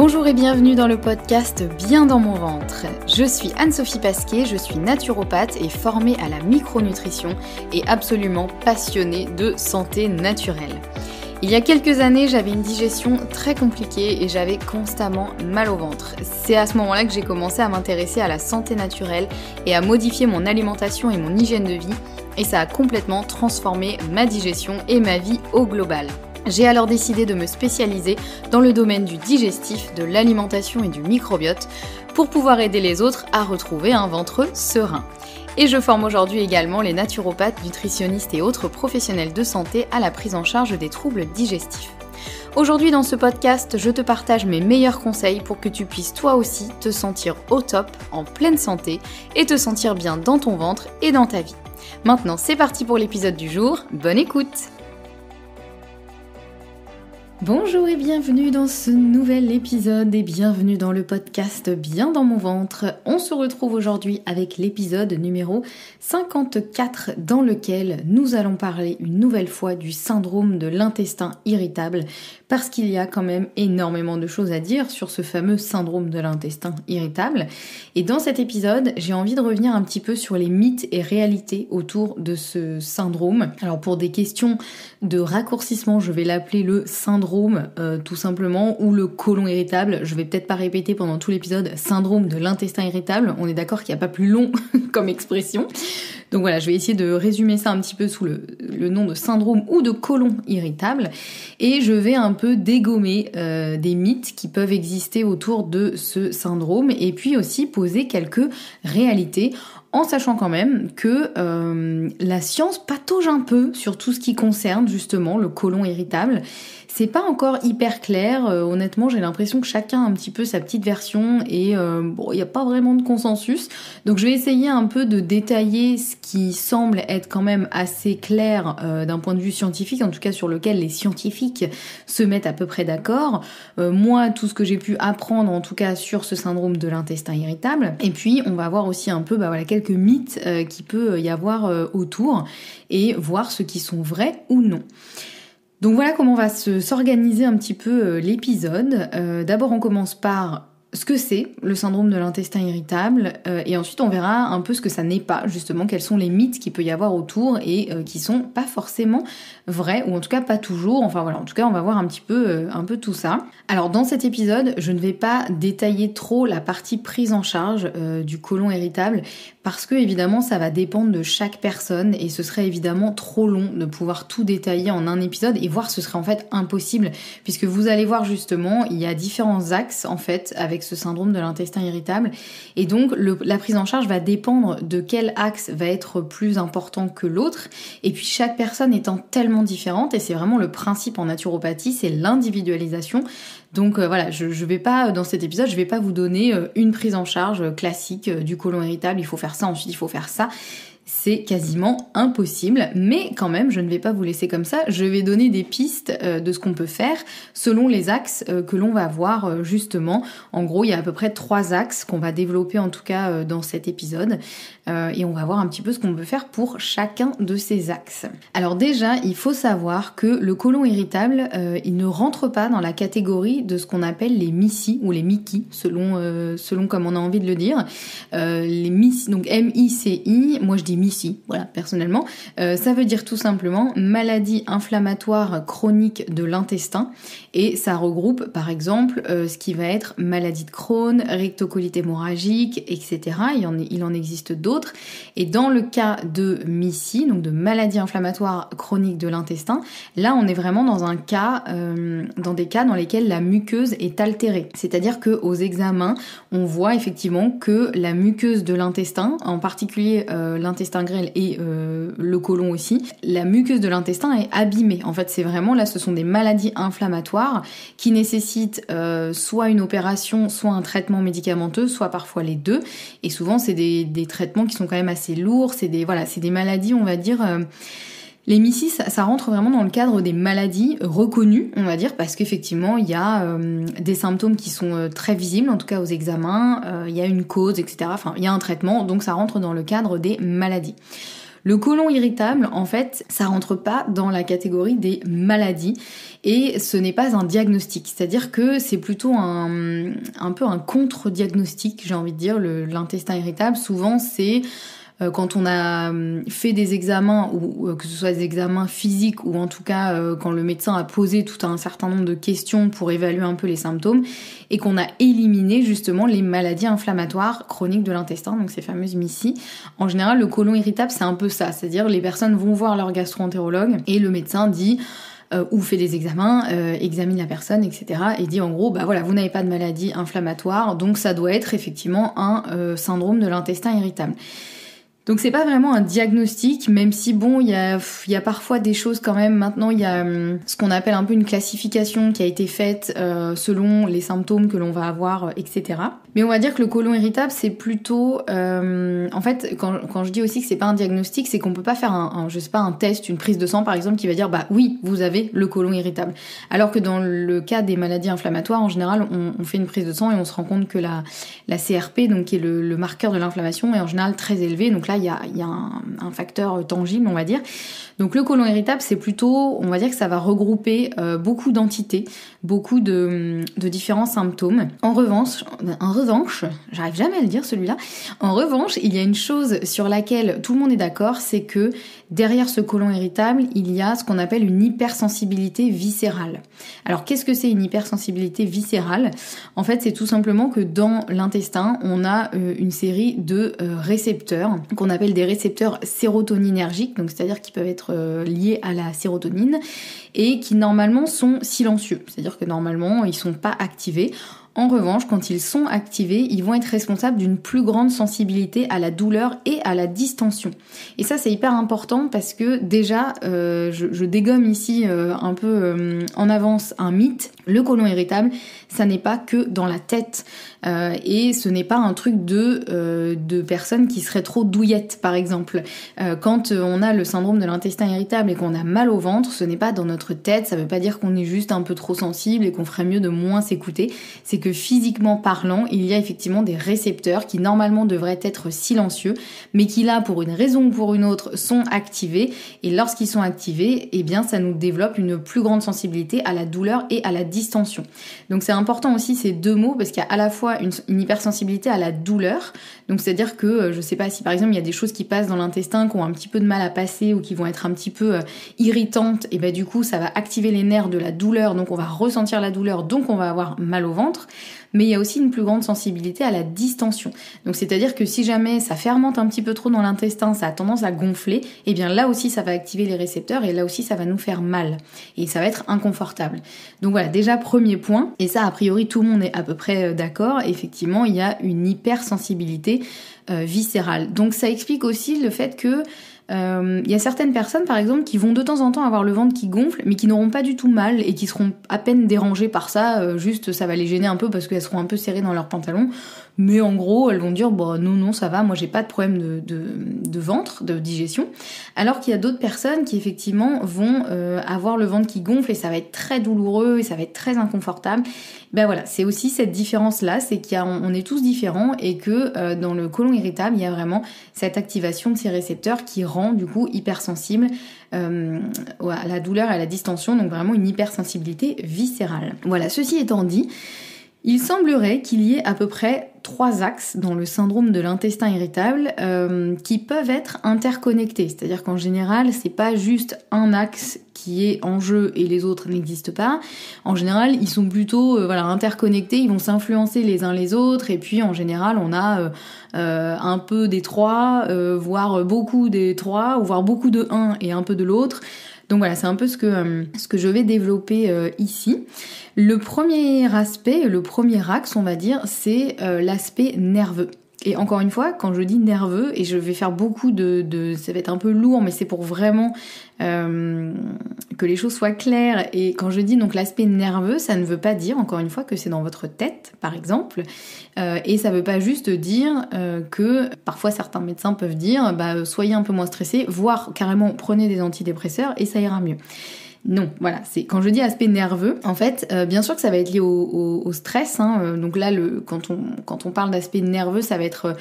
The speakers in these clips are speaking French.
Bonjour et bienvenue dans le podcast Bien dans mon ventre. Je suis Anne-Sophie Pasquet, je suis naturopathe et formée à la micronutrition et absolument passionnée de santé naturelle. Il y a quelques années, j'avais une digestion très compliquée et j'avais constamment mal au ventre. C'est à ce moment-là que j'ai commencé à m'intéresser à la santé naturelle et à modifier mon alimentation et mon hygiène de vie, et ça a complètement transformé ma digestion et ma vie au global. J'ai alors décidé de me spécialiser dans le domaine du digestif, de l'alimentation et du microbiote pour pouvoir aider les autres à retrouver un ventre serein. Et je forme aujourd'hui également les naturopathes, nutritionnistes et autres professionnels de santé à la prise en charge des troubles digestifs. Aujourd'hui dans ce podcast, je te partage mes meilleurs conseils pour que tu puisses toi aussi te sentir au top, en pleine santé et te sentir bien dans ton ventre et dans ta vie. Maintenant c'est parti pour l'épisode du jour, bonne écoute! Bonjour et bienvenue dans ce nouvel épisode et bienvenue dans le podcast Bien dans mon ventre. On se retrouve aujourd'hui avec l'épisode numéro 54 dans lequel nous allons parler une nouvelle fois du syndrome de l'intestin irritable parce qu'il y a quand même énormément de choses à dire sur ce fameux syndrome de l'intestin irritable. Et dans cet épisode, j'ai envie de revenir un petit peu sur les mythes et réalités autour de ce syndrome. Alors pour des questions de raccourcissement, je vais l'appeler le syndrome tout simplement, ou le côlon irritable. Je vais peut-être pas répéter pendant tout l'épisode syndrome de l'intestin irritable, on est d'accord qu'il n'y a pas plus long comme expression. Donc voilà, je vais essayer de résumer ça un petit peu sous le nom de syndrome ou de côlon irritable, et je vais un peu dégommer des mythes qui peuvent exister autour de ce syndrome, et puis aussi poser quelques réalités, en sachant quand même que la science patauge un peu sur tout ce qui concerne justement le côlon irritable. C'est pas encore hyper clair, honnêtement j'ai l'impression que chacun a un petit peu sa petite version et il n'y a pas vraiment de consensus. Donc je vais essayer un peu de détailler ce qui semble être quand même assez clair d'un point de vue scientifique, en tout cas sur lequel les scientifiques se mettent à peu près d'accord. Moi, tout ce que j'ai pu apprendre en tout cas sur ce syndrome de l'intestin irritable. Et puis on va voir aussi un peu quelques mythes qui peut y avoir autour et voir ceux qui sont vrais ou non. Donc voilà comment va s'organiser un petit peu l'épisode. D'abord on commence par ce que c'est le syndrome de l'intestin irritable et ensuite on verra un peu ce que ça n'est pas, justement quels sont les mythes qu'il peut y avoir autour et qui sont pas forcément vrais, ou en tout cas pas toujours. Enfin voilà, en tout cas on va voir un peu tout ça. Alors dans cet épisode, je ne vais pas détailler trop la partie prise en charge du côlon irritable parce que évidemment ça va dépendre de chaque personne et ce serait évidemment trop long de pouvoir tout détailler en un épisode, et voir ce serait en fait impossible puisque vous allez voir justement il y a différents axes en fait avec ce syndrome de l'intestin irritable, et donc la prise en charge va dépendre de quel axe va être plus important que l'autre, et puis chaque personne étant tellement différente, et c'est vraiment le principe en naturopathie, c'est l'individualisation. Donc voilà, je vais pas, dans cet épisode, je vais pas vous donner une prise en charge classique du côlon irritable, il faut faire ça, ensuite il faut faire ça. C'est quasiment impossible, mais quand même, je ne vais pas vous laisser comme ça. Je vais donner des pistes de ce qu'on peut faire selon les axes que l'on va voir justement. En gros, il y a à peu près 3 axes qu'on va développer en tout cas dans cet épisode. Et on va voir un petit peu ce qu'on peut faire pour chacun de ces axes. Alors déjà, il faut savoir que le côlon irritable, il ne rentre pas dans la catégorie de ce qu'on appelle les MICI ou les MICI, selon comme on a envie de le dire. Les MICI, donc M-I-C-I, moi je dis MICI, voilà, personnellement. Ça veut dire tout simplement maladie inflammatoire chronique de l'intestin, et ça regroupe par exemple ce qui va être maladie de Crohn, rectocolite hémorragique, etc. Il en existe d'autres. Et dans le cas de MICI, donc de maladie inflammatoire chronique de l'intestin, là on est vraiment dans des cas dans lesquels la muqueuse est altérée. C'est-à-dire qu'aux examens, on voit effectivement que la muqueuse de l'intestin, en particulier l'intestin grêle et le côlon aussi, la muqueuse de l'intestin est abîmée. En fait, c'est vraiment là, ce sont des maladies inflammatoires qui nécessitent soit une opération, soit un traitement médicamenteux, soit parfois les deux. Et souvent, c'est des traitements qui sont quand même assez lourds. C'est des maladies, on va dire. Les MICI, ça rentre vraiment dans le cadre des maladies reconnues, on va dire, parce qu'effectivement, il y a des symptômes qui sont très visibles, en tout cas aux examens, il y a une cause, etc. Enfin, il y a un traitement, donc ça rentre dans le cadre des maladies. Le côlon irritable, en fait, ça rentre pas dans la catégorie des maladies et ce n'est pas un diagnostic. C'est-à-dire que c'est plutôt un peu un contre-diagnostic, j'ai envie de dire, l'intestin irritable. Souvent, c'est quand on a fait des examens, ou que ce soit des examens physiques ou en tout cas quand le médecin a posé tout un certain nombre de questions pour évaluer un peu les symptômes et qu'on a éliminé justement les maladies inflammatoires chroniques de l'intestin, donc ces fameuses MICI. En général, le côlon irritable, c'est un peu ça, c'est-à-dire les personnes vont voir leur gastro-entérologue et le médecin dit ou fait des examens, examine la personne, etc. et dit en gros, bah voilà, vous n'avez pas de maladie inflammatoire, donc ça doit être effectivement un syndrome de l'intestin irritable. Donc c'est pas vraiment un diagnostic, même si bon, il y a parfois des choses quand même. Maintenant, il y a ce qu'on appelle un peu une classification qui a été faite selon les symptômes que l'on va avoir, etc. Mais on va dire que le côlon irritable, c'est plutôt... en fait, quand je dis aussi que c'est pas un diagnostic, c'est qu'on peut pas faire un test, une prise de sang par exemple, qui va dire bah oui, vous avez le côlon irritable. Alors que dans le cas des maladies inflammatoires, en général, on fait une prise de sang et on se rend compte que la CRP, donc qui est le marqueur de l'inflammation, est en général très élevé. Donc là, il y a un facteur tangible, on va dire. Donc le côlon irritable, c'est plutôt, on va dire que ça va regrouper beaucoup d'entités, beaucoup de différents symptômes. En revanche, j'arrive jamais à le dire celui-là. En revanche, il y a une chose sur laquelle tout le monde est d'accord, c'est que derrière ce côlon irritable, il y a ce qu'on appelle une hypersensibilité viscérale. Alors qu'est-ce que c'est une hypersensibilité viscérale ? En fait, c'est tout simplement que dans l'intestin, on a une série de récepteurs qu'on appelle des récepteurs sérotoninergiques, donc c'est-à-dire qui peuvent être liés à la sérotonine et qui normalement sont silencieux, c'est-à-dire que normalement ils sont pas activés. En revanche, quand ils sont activés, ils vont être responsables d'une plus grande sensibilité à la douleur et à la distension. Et ça, c'est hyper important parce que déjà, je dégomme ici un peu en avance un mythe. Le côlon irritable, ça n'est pas que dans la tête. Et ce n'est pas un truc de personnes qui seraient trop douillettes, par exemple. Quand on a le syndrome de l'intestin irritable et qu'on a mal au ventre, ce n'est pas dans notre tête, ça veut pas dire qu'on est juste un peu trop sensible et qu'on ferait mieux de moins s'écouter. C'est que physiquement parlant, il y a effectivement des récepteurs qui normalement devraient être silencieux, mais qui là, pour une raison ou pour une autre, sont activés. Et lorsqu'ils sont activés, eh bien, ça nous développe une plus grande sensibilité à la douleur et à la distension. Donc c'est important aussi ces deux mots parce qu'il y a à la fois une hypersensibilité à la douleur. Donc c'est-à-dire que, je sais pas, si par exemple il y a des choses qui passent dans l'intestin qui ont un petit peu de mal à passer ou qui vont être un petit peu irritantes, et ben du coup ça va activer les nerfs de la douleur, donc on va ressentir la douleur, donc on va avoir mal au ventre. Mais il y a aussi une plus grande sensibilité à la distension. Donc c'est-à-dire que si jamais ça fermente un petit peu trop dans l'intestin, ça a tendance à gonfler, et bien là aussi ça va activer les récepteurs et là aussi ça va nous faire mal. Et ça va être inconfortable. Donc voilà, déjà premier point, et ça a priori tout le monde est à peu près d'accord, effectivement il y a une hypersensibilité viscérale. Donc ça explique aussi le fait que y a certaines personnes par exemple qui vont de temps en temps avoir le ventre qui gonfle mais qui n'auront pas du tout mal et qui seront à peine dérangées par ça, juste ça va les gêner un peu parce qu'elles seront un peu serrées dans leurs pantalons, mais en gros elles vont dire bon non ça va, moi j'ai pas de problème de ventre, de digestion, alors qu'il y a d'autres personnes qui effectivement vont avoir le ventre qui gonfle et ça va être très douloureux et ça va être très inconfortable. Ben voilà, c'est aussi cette différence là, c'est qu'on est tous différents et que dans le côlon irritable il y a vraiment cette activation de ces récepteurs qui rend du coup hypersensible à la douleur et à la distension, donc vraiment une hypersensibilité viscérale. Voilà, ceci étant dit, il semblerait qu'il y ait à peu près 3 axes dans le syndrome de l'intestin irritable qui peuvent être interconnectés. C'est-à-dire qu'en général, c'est pas juste un axe qui est en jeu et les autres n'existent pas. En général, ils sont plutôt interconnectés, ils vont s'influencer les uns les autres et puis en général, on a un peu des 3, voire beaucoup des 3, ou voire beaucoup de un et un peu de l'autre. Donc voilà, c'est un peu ce que je vais développer ici. Le premier aspect, le premier axe, on va dire, c'est l'aspect nerveux. Et encore une fois, quand je dis nerveux, et je vais faire beaucoup ça va être un peu lourd, mais c'est pour vraiment que les choses soient claires. Et quand je dis donc l'aspect nerveux, ça ne veut pas dire, encore une fois, que c'est dans votre tête, par exemple. Et ça veut pas juste dire que, parfois certains médecins peuvent dire, soyez un peu moins stressés, voire carrément prenez des antidépresseurs et ça ira mieux. Non, voilà, c'est quand je dis aspect nerveux, en fait, bien sûr que ça va être lié au stress, hein, donc là, quand on parle d'aspect nerveux, ça va être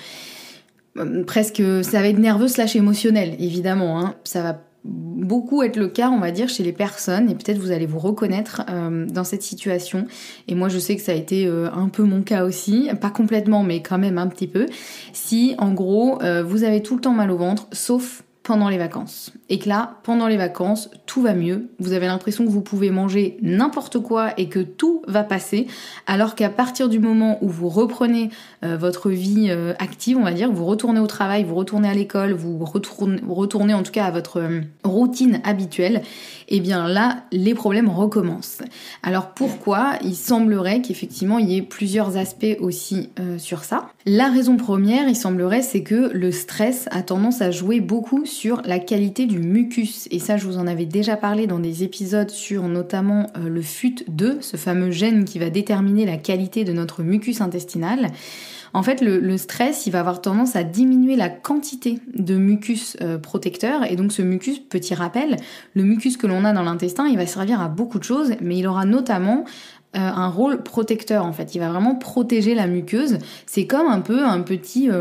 presque, ça va être nerveux / émotionnel, évidemment, hein. Ça va beaucoup être le cas, on va dire, chez les personnes, et peut-être vous allez vous reconnaître dans cette situation. Et moi, je sais que ça a été un peu mon cas aussi, pas complètement, mais quand même un petit peu. Si, en gros, vous avez tout le temps mal au ventre, sauf pendant les vacances. Et que là, pendant les vacances, tout va mieux. Vous avez l'impression que vous pouvez manger n'importe quoi et que tout va passer, alors qu'à partir du moment où vous reprenez votre vie active, on va dire, vous retournez au travail, vous retournez à l'école, vous retournez en tout cas à votre routine habituelle, et bien là, les problèmes recommencent. Alors pourquoi ? Il semblerait qu'effectivement, il y ait plusieurs aspects aussi sur ça. La raison première, il semblerait, c'est que le stress a tendance à jouer beaucoup sur la qualité du mucus. Et ça, je vous en avais déjà parlé dans des épisodes sur notamment le FUT2, ce fameux gène qui va déterminer la qualité de notre mucus intestinal. En fait, le stress, il va avoir tendance à diminuer la quantité de mucus protecteur. Et donc ce mucus, petit rappel, le mucus que l'on a dans l'intestin, il va servir à beaucoup de choses, mais il aura notamment un rôle protecteur en fait. Il va vraiment protéger la muqueuse. C'est comme un peu un petit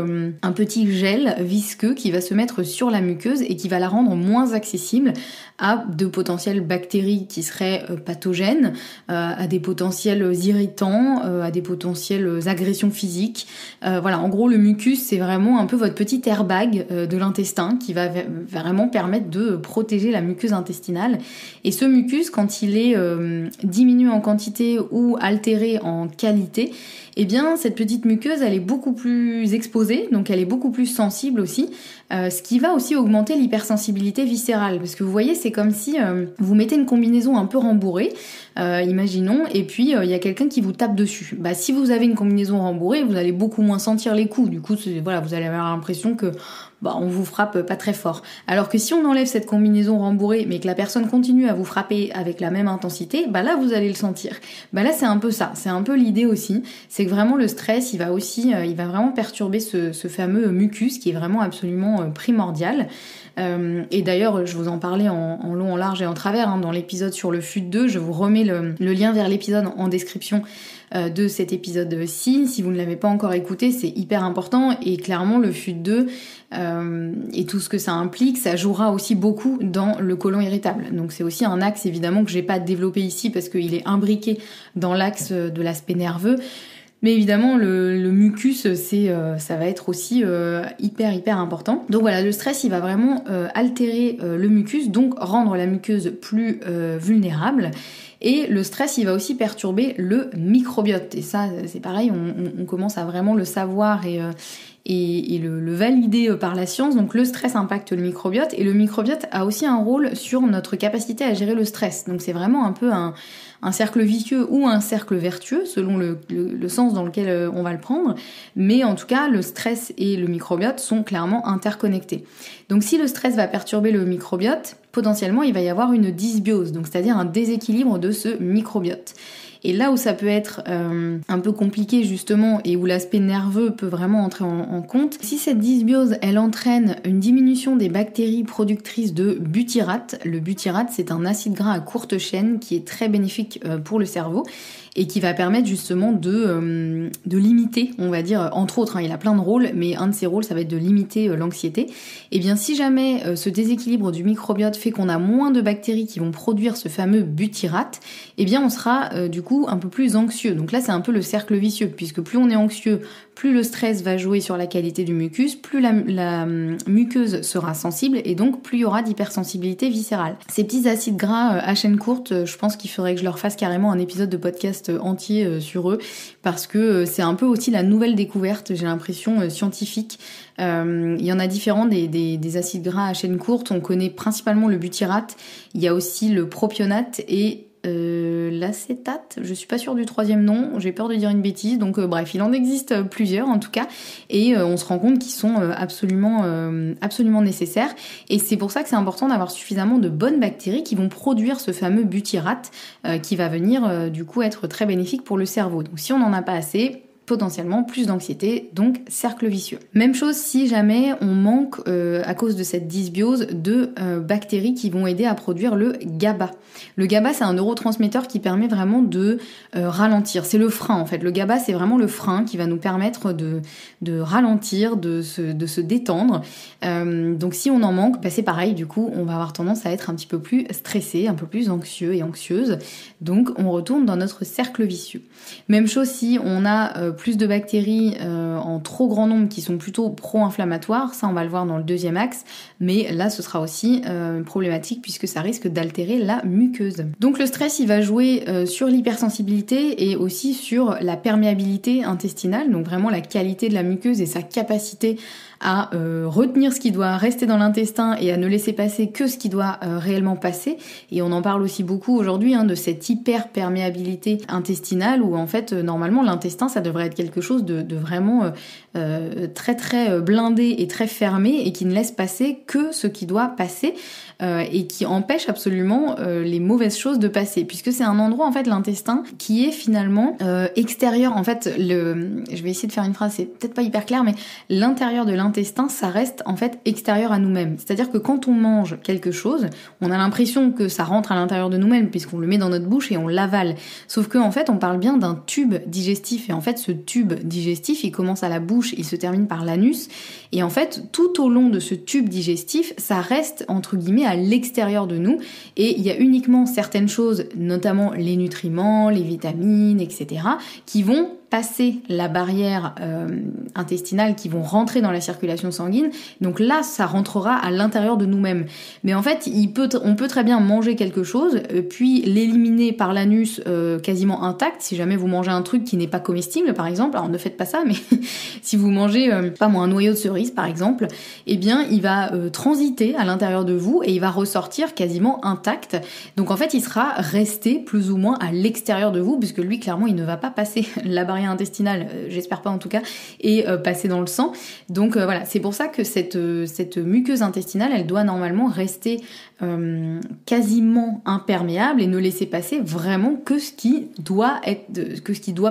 gel visqueux qui va se mettre sur la muqueuse et qui va la rendre moins accessible à de potentielles bactéries qui seraient pathogènes, à des potentiels irritants, à des potentielles agressions physiques. Voilà, en gros le mucus c'est vraiment un peu votre petit airbag de l'intestin qui va vraiment permettre de protéger la muqueuse intestinale. Et ce mucus, quand il est diminué en quantité ou altéré en qualité, eh bien cette petite muqueuse elle est beaucoup plus exposée, donc elle est beaucoup plus sensible aussi, ce qui va aussi augmenter l'hypersensibilité viscérale, parce que vous voyez c'est comme si vous mettez une combinaison un peu rembourrée, imaginons, et puis il y a quelqu'un qui vous tape dessus. Bah si vous avez une combinaison rembourrée, vous allez beaucoup moins sentir les coups, du coup voilà, vous allez avoir l'impression que on vous frappe pas très fort. Alors que si on enlève cette combinaison rembourrée, mais que la personne continue à vous frapper avec la même intensité, bah là vous allez le sentir. Bah là c'est un peu ça, c'est un peu l'idée aussi, c'est que vraiment le stress, il va vraiment perturber ce fameux mucus qui est vraiment absolument primordial. Et d'ailleurs, je vous en parlais en long, en large et en travers dans l'épisode sur le FUT2. Je vous remets le lien vers l'épisode en description de cet épisode-ci. Si vous ne l'avez pas encore écouté, c'est hyper important. Et clairement, le FUT2 et tout ce que ça implique, ça jouera aussi beaucoup dans le côlon irritable. Donc c'est aussi un axe évidemment que j'ai pas développé ici parce qu'il est imbriqué dans l'axe de l'aspect nerveux. Mais évidemment, le mucus, ça va être aussi hyper important. Donc voilà, le stress, il va vraiment altérer le mucus, donc rendre la muqueuse plus vulnérable. Et le stress, il va aussi perturber le microbiote. Et ça, c'est pareil, on commence à vraiment le savoir et le valider par la science. Donc le stress impacte le microbiote, et le microbiote a aussi un rôle sur notre capacité à gérer le stress. Donc c'est vraiment un peu un cercle vicieux ou un cercle vertueux selon le sens dans lequel on va le prendre, mais en tout cas le stress et le microbiote sont clairement interconnectés. Donc si le stress va perturber le microbiote, potentiellement il va y avoir une dysbiose, donc c'est-à-dire un déséquilibre de ce microbiote. Et là où ça peut être un peu compliqué justement, et où l'aspect nerveux peut vraiment entrer en compte, si cette dysbiose elle entraîne une diminution des bactéries productrices de butyrate. Le butyrate, c'est un acide gras à courte chaîne qui est très bénéfique pour le cerveau et qui va permettre justement de limiter, on va dire, entre autres, il a plein de rôles, mais un de ses rôles ça va être de limiter l'anxiété. Et bien si jamais ce déséquilibre du microbiote fait qu'on a moins de bactéries qui vont produire ce fameux butyrate, et bien on sera du coup un peu plus anxieux. Donc là c'est un peu le cercle vicieux, puisque plus on est anxieux, plus le stress va jouer sur la qualité du mucus, plus la muqueuse sera sensible, et donc plus il y aura d'hypersensibilité viscérale. Ces petits acides gras à chaîne courte, je pense qu'il faudrait que je leur fasse carrément un épisode de podcast entier sur eux, parce que c'est un peu aussi la nouvelle découverte, j'ai l'impression, scientifique. Il y en a différents des acides gras à chaîne courte. On connaît principalement le butyrate, il y a aussi le propionate et l'acétate, je suis pas sûre du troisième nom, j'ai peur de dire une bêtise, donc bref, il en existe plusieurs en tout cas, et on se rend compte qu'ils sont absolument nécessaires, et c'est pour ça que c'est important d'avoir suffisamment de bonnes bactéries qui vont produire ce fameux butyrate qui va venir du coup être très bénéfique pour le cerveau. Donc si on n'en a pas assez, potentiellement plus d'anxiété, donc cercle vicieux. Même chose si jamais on manque à cause de cette dysbiose de bactéries qui vont aider à produire le GABA. Le GABA, c'est un neurotransmetteur qui permet vraiment de ralentir. C'est le frein en fait. Le GABA, c'est vraiment le frein qui va nous permettre de ralentir, de se détendre. Donc si on en manque, c'est pareil, du coup, on va avoir tendance à être un petit peu plus stressé, un peu plus anxieux et anxieuse. Donc on retourne dans notre cercle vicieux. Même chose si on a plus de bactéries en trop grand nombre qui sont plutôt pro-inflammatoires, ça on va le voir dans le deuxième axe, mais là ce sera aussi problématique puisque ça risque d'altérer la muqueuse. Donc le stress il va jouer sur l'hypersensibilité et aussi sur la perméabilité intestinale, donc vraiment la qualité de la muqueuse et sa capacité à retenir ce qui doit rester dans l'intestin et à ne laisser passer que ce qui doit réellement passer. Et on en parle aussi beaucoup aujourd'hui de cette hyperperméabilité intestinale où en fait normalement l'intestin ça devrait être quelque chose de vraiment très très blindé et très fermé et qui ne laisse passer que ce qui doit passer et qui empêche absolument les mauvaises choses de passer puisque c'est un endroit en fait l'intestin qui est finalement extérieur. En fait je vais essayer de faire une phrase, c'est peut-être pas hyper clair mais l'intérieur de l'intestin ça reste en fait extérieur à nous-mêmes. C'est-à-dire que quand on mange quelque chose, on a l'impression que ça rentre à l'intérieur de nous-mêmes puisqu'on le met dans notre bouche et on l'avale. Sauf qu'en fait on parle bien d'un tube digestif et en fait ce tube digestif il commence à la bouche, il se termine par l'anus et en fait tout au long de ce tube digestif ça reste entre guillemets à l'extérieur de nous et il y a uniquement certaines choses, notamment les nutriments, les vitamines, etc. qui vont passer la barrière intestinale, qui vont rentrer dans la circulation sanguine. Donc là, ça rentrera à l'intérieur de nous-mêmes. Mais en fait, on peut très bien manger quelque chose, puis l'éliminer par l'anus quasiment intact. Si jamais vous mangez un truc qui n'est pas comestible, par exemple, alors ne faites pas ça, mais si vous mangez, pas moi, un noyau de cerise, par exemple, eh bien, il va transiter à l'intérieur de vous et il va ressortir quasiment intact. Donc en fait, il sera resté plus ou moins à l'extérieur de vous, puisque lui, clairement, il ne va pas passer la barrière intestinale, j'espère pas en tout cas, et passer dans le sang. Donc voilà, c'est pour ça que cette muqueuse intestinale, elle doit normalement rester quasiment imperméable et ne laisser passer vraiment que ce qui doit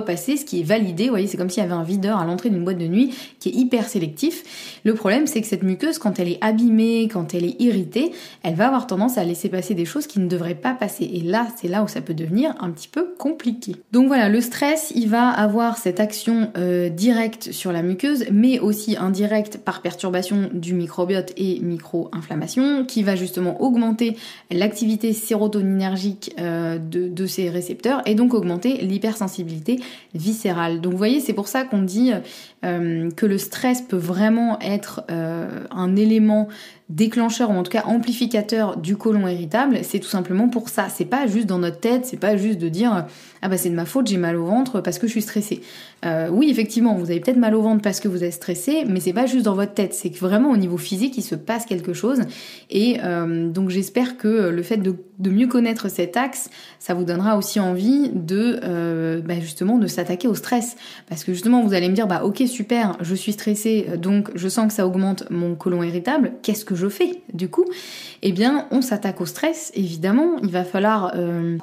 passer, ce qui est validé. Vous voyez, c'est comme s'il y avait un videur à l'entrée d'une boîte de nuit qui est hyper sélectif. Le problème, c'est que cette muqueuse, quand elle est abîmée, quand elle est irritée, elle va avoir tendance à laisser passer des choses qui ne devraient pas passer. Et là, c'est là où ça peut devenir un petit peu compliqué. Donc voilà, le stress, il va avoir cette action directe sur la muqueuse, mais aussi indirecte par perturbation du microbiote et micro-inflammation, qui va justement augmenter l'activité sérotoninergique de ces récepteurs et donc augmenter l'hypersensibilité viscérale. Donc vous voyez, c'est pour ça qu'on dit que le stress peut vraiment être un élément déclencheur ou en tout cas amplificateur du côlon irritable. C'est tout simplement pour ça. C'est pas juste dans notre tête, c'est pas juste de dire ah bah c'est de ma faute, j'ai mal au ventre parce que je suis stressée. Oui, effectivement, vous avez peut-être mal au ventre parce que vous êtes stressé, mais c'est pas juste dans votre tête, c'est que vraiment au niveau physique il se passe quelque chose. Et donc j'espère que le fait de mieux connaître cet axe, ça vous donnera aussi envie de justement de s'attaquer au stress. Parce que justement vous allez me dire ok super, je suis stressée, donc je sens que ça augmente mon côlon irritable, qu'est-ce que je fais du coup? Eh bien on s'attaque au stress, évidemment, il va falloir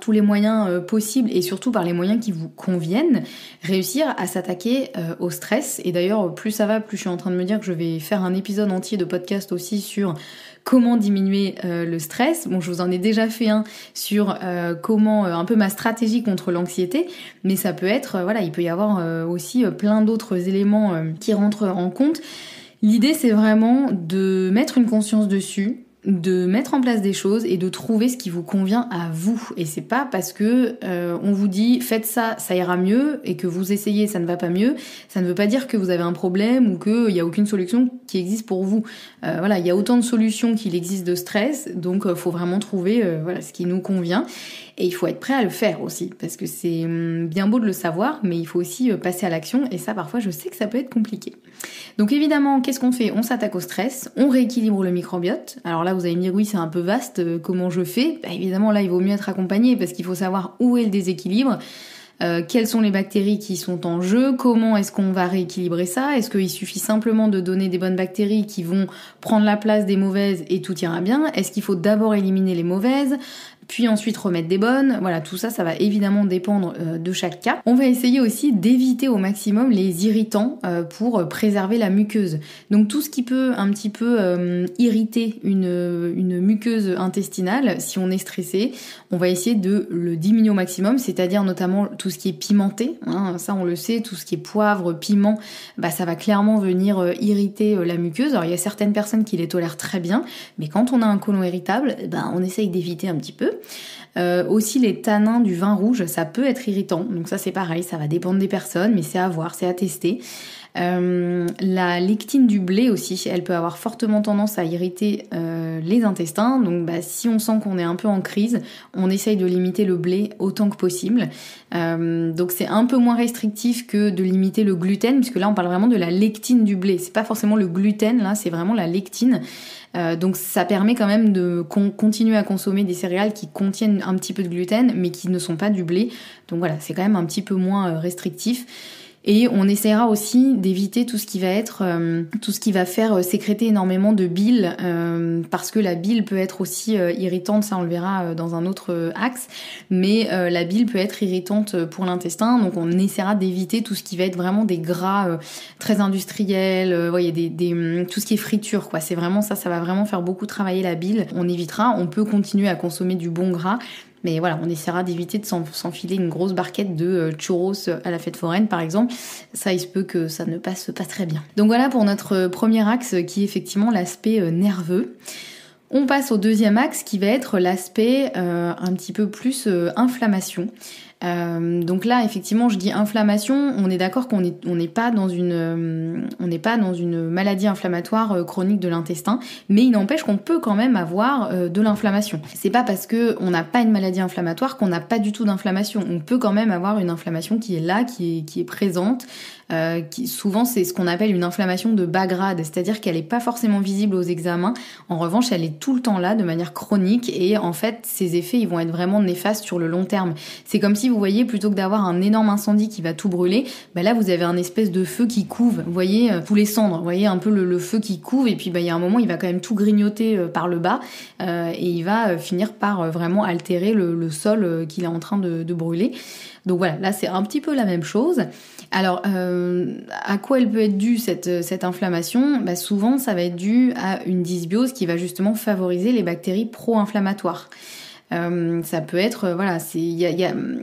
tous les moyens possibles et surtout par les moyens qui vous conviennent, réussir à s'attaquer au stress. Et d'ailleurs plus ça va, plus je suis en train de me dire que je vais faire un épisode entier de podcast aussi sur comment diminuer le stress. Bon, je vous en ai déjà fait un sur comment un peu ma stratégie contre l'anxiété, mais ça peut être il peut y avoir aussi plein d'autres éléments qui rentrent en compte. L'idée c'est vraiment de mettre une conscience dessus, de mettre en place des choses et de trouver ce qui vous convient à vous. Et c'est pas parce que on vous dit faites ça, ça ira mieux, et que vous essayez, ça ne va pas mieux, ça ne veut pas dire que vous avez un problème ou qu'il y a aucune solution qui existe pour vous. Il y a autant de solutions qu'il existe de stress, donc faut vraiment trouver ce qui nous convient. Et il faut être prêt à le faire aussi, parce que c'est bien beau de le savoir, mais il faut aussi passer à l'action, et ça parfois je sais que ça peut être compliqué. Donc évidemment, qu'est-ce qu'on fait? On s'attaque au stress, on rééquilibre le microbiote. Alors là vous allez me dire oui c'est un peu vaste, comment je fais? Évidemment là il vaut mieux être accompagné, parce qu'il faut savoir où est le déséquilibre, quelles sont les bactéries qui sont en jeu, comment est-ce qu'on va rééquilibrer ça, est-ce qu'il suffit simplement de donner des bonnes bactéries qui vont prendre la place des mauvaises et tout ira bien, est-ce qu'il faut d'abord éliminer les mauvaises? puis ensuite remettre des bonnes. Voilà, tout ça, ça va évidemment dépendre de chaque cas. On va essayer aussi d'éviter au maximum les irritants pour préserver la muqueuse. Donc tout ce qui peut un petit peu irriter une muqueuse intestinale, si on est stressé, on va essayer de le diminuer au maximum, c'est-à-dire notamment tout ce qui est pimenté, hein, ça on le sait, tout ce qui est poivre, piment, ça va clairement venir irriter la muqueuse. Alors il y a certaines personnes qui les tolèrent très bien, mais quand on a un côlon irritable, on essaye d'éviter un petit peu. Aussi les tanins du vin rouge, ça peut être irritant, donc ça c'est pareil, ça va dépendre des personnes, mais c'est à voir, c'est à tester. La lectine du blé aussi, elle peut avoir fortement tendance à irriter les intestins, donc si on sent qu'on est un peu en crise, on essaye de limiter le blé autant que possible. Donc c'est un peu moins restrictif que de limiter le gluten, puisque là on parle vraiment de la lectine du blé, c'est pas forcément le gluten, là c'est vraiment la lectine. Donc ça permet quand même de continuer à consommer des céréales qui contiennent un petit peu de gluten mais qui ne sont pas du blé. Donc voilà, c'est quand même un petit peu moins restrictif. Et on essaiera aussi d'éviter tout ce qui va être, tout ce qui va faire sécréter énormément de bile, parce que la bile peut être aussi irritante, ça on le verra dans un autre axe, mais la bile peut être irritante pour l'intestin, donc on essaiera d'éviter tout ce qui va être vraiment des gras très industriels, voyez, tout ce qui est friture, quoi. C'est vraiment ça va vraiment faire beaucoup travailler la bile. On évitera, on peut continuer à consommer du bon gras, mais voilà, on essaiera d'éviter de s'enfiler une grosse barquette de churros à la fête foraine, par exemple. Ça, il se peut que ça ne passe pas très bien. Donc voilà pour notre premier axe qui est effectivement l'aspect nerveux. On passe au deuxième axe qui va être l'aspect un petit peu plus inflammation. Donc là, effectivement, je dis inflammation, on est d'accord qu'on n'est pas dans une maladie inflammatoire chronique de l'intestin, mais il n'empêche qu'on peut quand même avoir de l'inflammation. C'est pas parce que on n'a pas une maladie inflammatoire qu'on n'a pas du tout d'inflammation. On peut quand même avoir une inflammation qui est là, qui est présente. Souvent c'est ce qu'on appelle une inflammation de bas grade, c'est-à-dire qu'elle n'est pas forcément visible aux examens, en revanche elle est tout le temps là de manière chronique et en fait ses effets ils vont être vraiment néfastes sur le long terme. C'est comme si vous voyez, plutôt que d'avoir un énorme incendie qui va tout brûler, là vous avez un espèce de feu qui couve, vous voyez, tous les cendres, vous voyez un peu le feu qui couve et puis il y a un moment il va quand même tout grignoter par le bas et il va finir par vraiment altérer le sol qu'il est en train de brûler. Donc voilà, là c'est un petit peu la même chose. Alors, à quoi elle peut être due cette inflammation ? Souvent, ça va être dû à une dysbiose qui va justement favoriser les bactéries pro-inflammatoires. Ça peut être,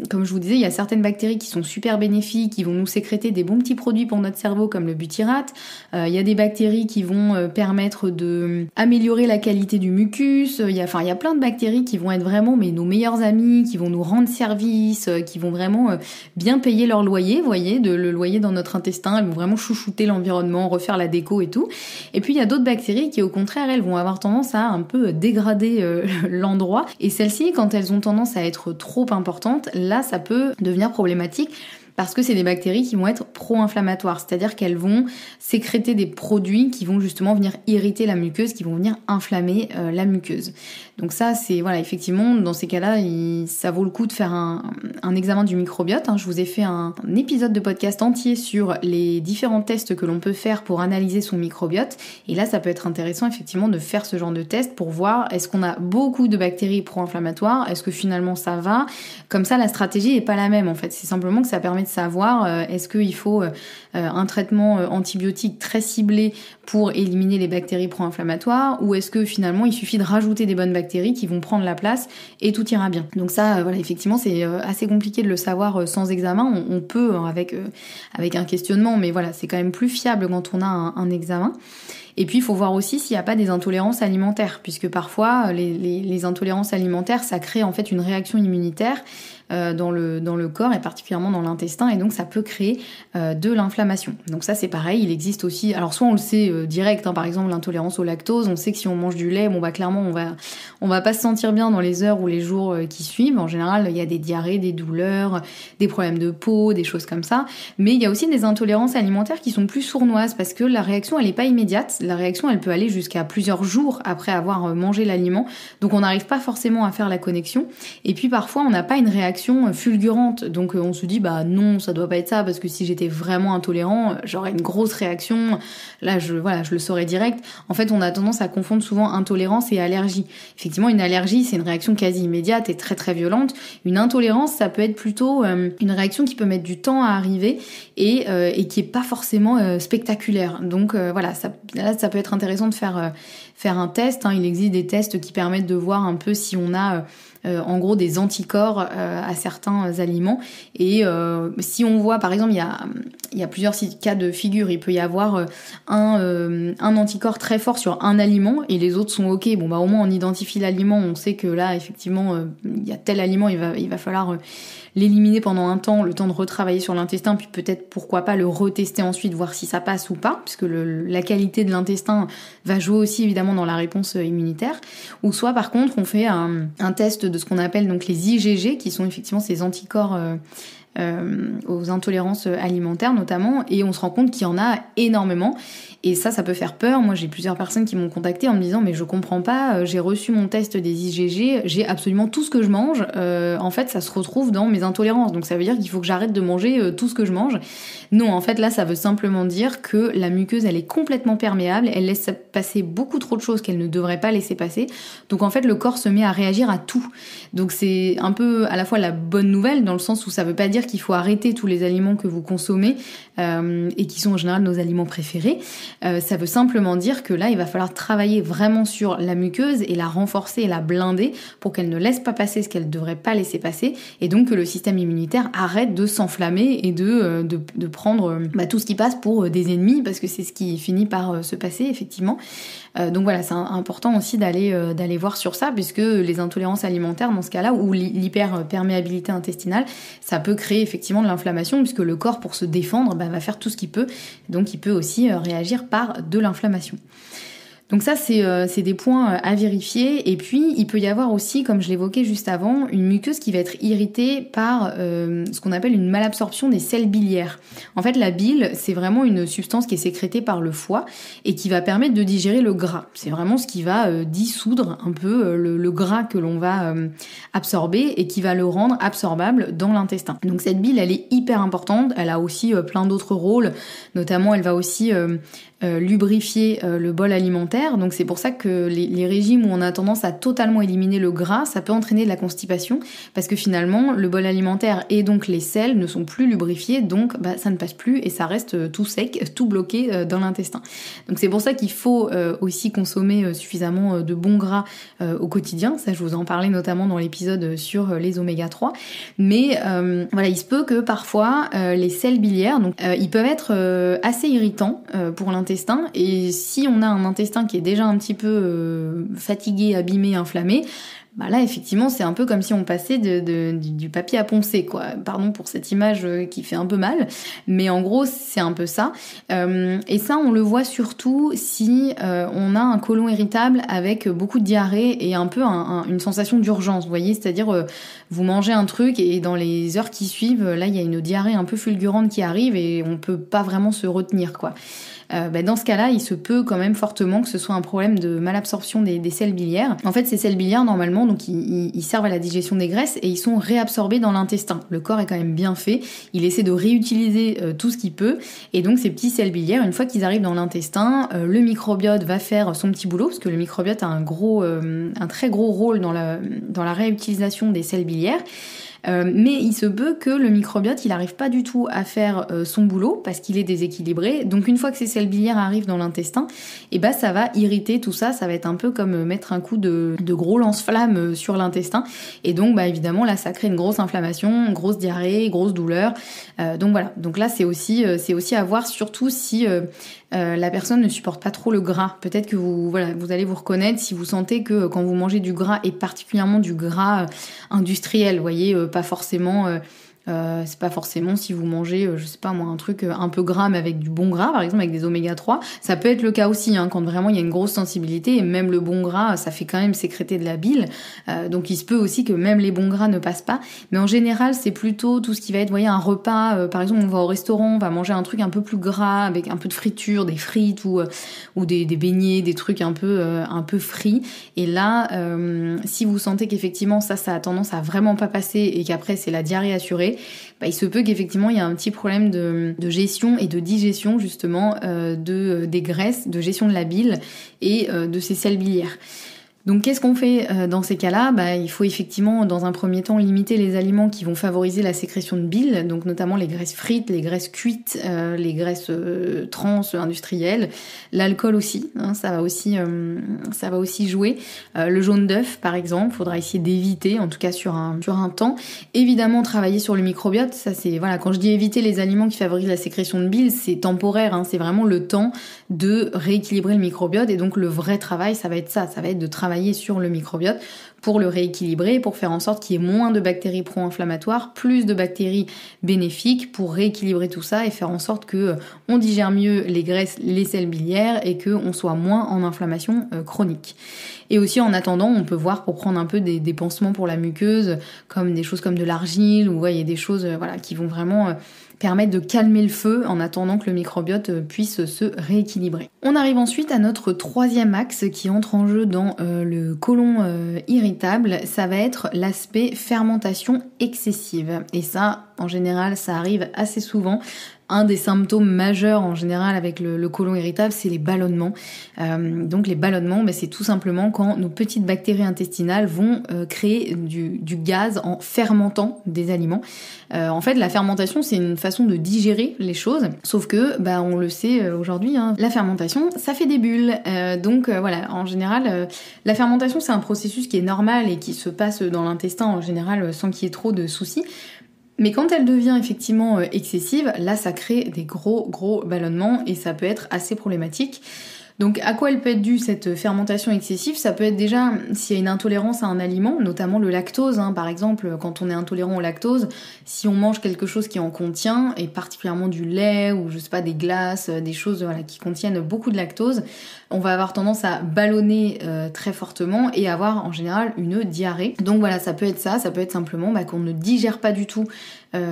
comme je vous disais, il y a certaines bactéries qui sont super bénéfiques, qui vont nous sécréter des bons petits produits pour notre cerveau comme le butyrate. Il y a des bactéries qui vont permettre de améliorer la qualité du mucus. Il y a plein de bactéries qui vont être vraiment nos meilleurs amis, qui vont nous rendre service, qui vont vraiment bien payer leur loyer, vous voyez, le loyer dans notre intestin. Elles vont vraiment chouchouter l'environnement, refaire la déco et tout. Et puis il y a d'autres bactéries qui au contraire, elles vont avoir tendance à un peu dégrader l'endroit. Et celles-ci, quand elles ont tendance à être trop importantes, là ça peut devenir problématique parce que c'est des bactéries qui vont être pro-inflammatoires, c'est-à-dire qu'elles vont sécréter des produits qui vont justement venir irriter la muqueuse, qui vont venir inflammer la muqueuse. Donc ça, c'est effectivement, dans ces cas-là, ça vaut le coup de faire un examen du microbiote. Je vous ai fait un épisode de podcast entier sur les différents tests que l'on peut faire pour analyser son microbiote. Et là, ça peut être intéressant effectivement de faire ce genre de test pour voir est-ce qu'on a beaucoup de bactéries pro-inflammatoires, est-ce que finalement ça va. Comme ça, la stratégie n'est pas la même en fait. C'est simplement que ça permet de savoir est-ce qu'il faut un traitement antibiotique très ciblé pour éliminer les bactéries pro-inflammatoires ou est-ce que finalement il suffit de rajouter des bonnes bactéries qui vont prendre la place et tout ira bien. Donc ça, effectivement, c'est assez compliqué de le savoir sans examen. On peut avec un questionnement, mais voilà, c'est quand même plus fiable quand on a un examen. Et puis il faut voir aussi s'il n'y a pas des intolérances alimentaires, puisque parfois les intolérances alimentaires, ça crée en fait une réaction immunitaire dans le corps et particulièrement dans l'intestin, et donc ça peut créer de l'inflammation. Donc ça c'est pareil, il existe aussi, alors soit on le sait direct, par exemple l'intolérance au lactose, on sait que si on mange du lait, clairement on va pas se sentir bien dans les heures ou les jours qui suivent. En général il y a des diarrhées, des douleurs, des problèmes de peau, des choses comme ça, mais il y a aussi des intolérances alimentaires qui sont plus sournoises parce que la réaction elle est pas immédiate, la réaction elle peut aller jusqu'à plusieurs jours après avoir mangé l'aliment, donc on n'arrive pas forcément à faire la connexion. Et puis parfois on n'a pas une réaction fulgurante, donc on se dit bah non, ça doit pas être ça, parce que si j'étais vraiment intolérant, j'aurais une grosse réaction, là je le saurais direct. En fait on a tendance à confondre souvent intolérance et allergie. Effectivement une allergie c'est une réaction quasi immédiate et très très violente. Une intolérance ça peut être plutôt une réaction qui peut mettre du temps à arriver et qui est pas forcément spectaculaire. Donc voilà, ça peut être intéressant de faire un test. Il existe des tests qui permettent de voir un peu si on a en gros des anticorps à certains aliments. Et si on voit, par exemple, il y a plusieurs cas de figure. Il peut y avoir un anticorps très fort sur un aliment et les autres sont ok. Bon bah au moins on identifie l'aliment, on sait que là effectivement il y a tel aliment, il va falloir l'éliminer pendant un temps, le temps de retravailler sur l'intestin, puis peut-être pourquoi pas le retester ensuite, voir si ça passe ou pas, puisque la qualité de l'intestin va jouer aussi évidemment dans la réponse immunitaire. Ou soit par contre on fait un test de ce qu'on appelle donc les IgG, qui sont effectivement ces anticorps aux intolérances alimentaires notamment, et on se rend compte qu'il y en a énormément. Et ça peut faire peur. Moi, j'ai plusieurs personnes qui m'ont contacté en me disant mais je comprends pas, j'ai reçu mon test des IgG, j'ai absolument tout ce que je mange. En fait, ça se retrouve dans mes intolérances. Donc ça veut dire qu'il faut que j'arrête de manger tout ce que je mange. Non, en fait, là, ça veut simplement dire que la muqueuse, elle est complètement perméable. Elle laisse passer beaucoup trop de choses qu'elle ne devrait pas laisser passer. Donc en fait, le corps se met à réagir à tout. Donc c'est un peu à la fois la bonne nouvelle dans le sens où ça veut pas dire qu'il faut arrêter tous les aliments que vous consommez et qui sont en général nos aliments préférés. Ça veut simplement dire que là, il va falloir travailler vraiment sur la muqueuse et la renforcer et la blinder pour qu'elle ne laisse pas passer ce qu'elle ne devrait pas laisser passer, et donc que le système immunitaire arrête de s'enflammer et de prendre tout ce qui passe pour des ennemis, parce que c'est ce qui finit par se passer effectivement. Donc voilà, c'est important aussi d'aller voir sur ça, puisque les intolérances alimentaires dans ce cas-là, ou l'hyperperméabilité intestinale, ça peut créer effectivement de l'inflammation, puisque le corps, pour se défendre, va faire tout ce qu'il peut, donc il peut aussi réagir par de l'inflammation. Donc ça, c'est des points à vérifier. Et puis, il peut y avoir aussi, comme je l'évoquais juste avant, une muqueuse qui va être irritée par ce qu'on appelle une malabsorption des sels biliaires. En fait, la bile, c'est vraiment une substance qui est sécrétée par le foie et qui va permettre de digérer le gras. C'est vraiment ce qui va dissoudre un peu le gras que l'on va absorber et qui va le rendre absorbable dans l'intestin. Donc cette bile, elle est hyper importante. Elle a aussi plein d'autres rôles. Notamment, elle va aussi lubrifier le bol alimentaire. Donc c'est pour ça que les régimes où on a tendance à totalement éliminer le gras, ça peut entraîner de la constipation, parce que finalement le bol alimentaire et donc les selles ne sont plus lubrifiés, donc ça ne passe plus et ça reste tout sec, tout bloqué dans l'intestin. Donc c'est pour ça qu'il faut aussi consommer suffisamment de bons gras au quotidien. Ça, je vous en parlais notamment dans l'épisode sur les oméga 3. Mais voilà, il se peut que parfois les sels biliaires, donc ils peuvent être assez irritants pour l'intestin. Et si on a un intestin qui est déjà un petit peu fatigué, abîmé, inflammé, là effectivement c'est un peu comme si on passait du papier à poncer, quoi. Pardon pour cette image qui fait un peu mal, mais en gros c'est un peu ça. Et ça on le voit surtout si on a un côlon irritable avec beaucoup de diarrhée et un peu une sensation d'urgence, vous voyez, c'est-à-dire vous mangez un truc et dans les heures qui suivent, là il y a une diarrhée un peu fulgurante qui arrive et on peut pas vraiment se retenir, quoi. Dans ce cas-là, il se peut quand même fortement que ce soit un problème de malabsorption des sels biliaires. En fait, ces sels biliaires, normalement, donc ils servent à la digestion des graisses et ils sont réabsorbés dans l'intestin. Le corps est quand même bien fait, il essaie de réutiliser tout ce qu'il peut, et donc ces petits sels biliaires, une fois qu'ils arrivent dans l'intestin, le microbiote va faire son petit boulot, parce que le microbiote a un très gros rôle dans la réutilisation des sels biliaires. Mais il se peut que le microbiote, il n'arrive pas du tout à faire son boulot parce qu'il est déséquilibré. Donc une fois que ces sels biliaires arrivent dans l'intestin, ça va irriter tout ça. Ça va être un peu comme mettre un coup de gros lance-flamme sur l'intestin. Et donc évidemment là, ça crée une grosse inflammation, une grosse diarrhée, grosse douleur. Donc voilà. Donc là, c'est aussi à voir, surtout si la personne ne supporte pas trop le gras. Peut-être que vous allez vous reconnaître si vous sentez que quand vous mangez du gras, et particulièrement du gras industriel, vous voyez, pas forcément C'est pas forcément si vous mangez, je sais pas moi, un truc un peu gras mais avec du bon gras, par exemple avec des oméga 3. Ça peut être le cas aussi, quand vraiment il y a une grosse sensibilité, et même le bon gras, ça fait quand même sécréter de la bile. Donc il se peut aussi que même les bons gras ne passent pas. Mais en général, c'est plutôt tout ce qui va être, vous voyez, un repas, par exemple on va au restaurant, on va manger un truc un peu plus gras, avec un peu de friture, des frites ou des beignets, des trucs un peu frits. Et là, si vous sentez qu'effectivement ça a tendance à vraiment pas passer et qu'après c'est la diarrhée assurée, il se peut qu'effectivement il y a un petit problème de gestion et de digestion justement des graisses, de gestion de la bile et de ces sels biliaires. Donc qu'est-ce qu'on fait dans ces cas-là ? Il faut effectivement dans un premier temps limiter les aliments qui vont favoriser la sécrétion de bile, donc notamment les graisses frites, les graisses cuites, les graisses trans industrielles, l'alcool aussi, ça va aussi jouer. Le jaune d'œuf par exemple, faudra essayer d'éviter, en tout cas sur un temps. Évidemment travailler sur le microbiote, ça c'est quand je dis éviter les aliments qui favorisent la sécrétion de bile, c'est temporaire, c'est vraiment le temps de rééquilibrer le microbiote, et donc le vrai travail ça va être de travailler sur le microbiote pour le rééquilibrer, pour faire en sorte qu'il y ait moins de bactéries pro-inflammatoires, plus de bactéries bénéfiques, pour rééquilibrer tout ça et faire en sorte que on digère mieux les graisses, les sels biliaires, et que on soit moins en inflammation chronique. Et aussi en attendant, on peut voir pour prendre un peu des pansements pour la muqueuse, comme des choses comme de l'argile, ou il y a des choses qui vont vraiment permettre de calmer le feu en attendant que le microbiote puisse se rééquilibrer. On arrive ensuite à notre troisième axe qui entre en jeu dans le côlon irritable, ça va être l'aspect fermentation excessive. Et ça, en général, ça arrive assez souvent. Un des symptômes majeurs en général avec le côlon irritable, c'est les ballonnements. Donc les ballonnements, c'est tout simplement quand nos petites bactéries intestinales vont créer du gaz en fermentant des aliments. En fait, la fermentation, c'est une façon de digérer les choses, sauf que, on le sait aujourd'hui, la fermentation, ça fait des bulles. Donc voilà, en général, la fermentation, c'est un processus qui est normal et qui se passe dans l'intestin en général sans qu'il y ait trop de soucis. Mais quand elle devient effectivement excessive, là ça crée des gros ballonnements et ça peut être assez problématique. Donc à quoi elle peut être due cette fermentation excessive ? Ça peut être déjà s'il y a une intolérance à un aliment, notamment le lactose, par exemple quand on est intolérant au lactose, si on mange quelque chose qui en contient, et particulièrement du lait ou je sais pas des glaces, des choses qui contiennent beaucoup de lactose, on va avoir tendance à ballonner très fortement et avoir en général une diarrhée. Donc voilà, ça peut être ça peut être simplement qu'on ne digère pas du tout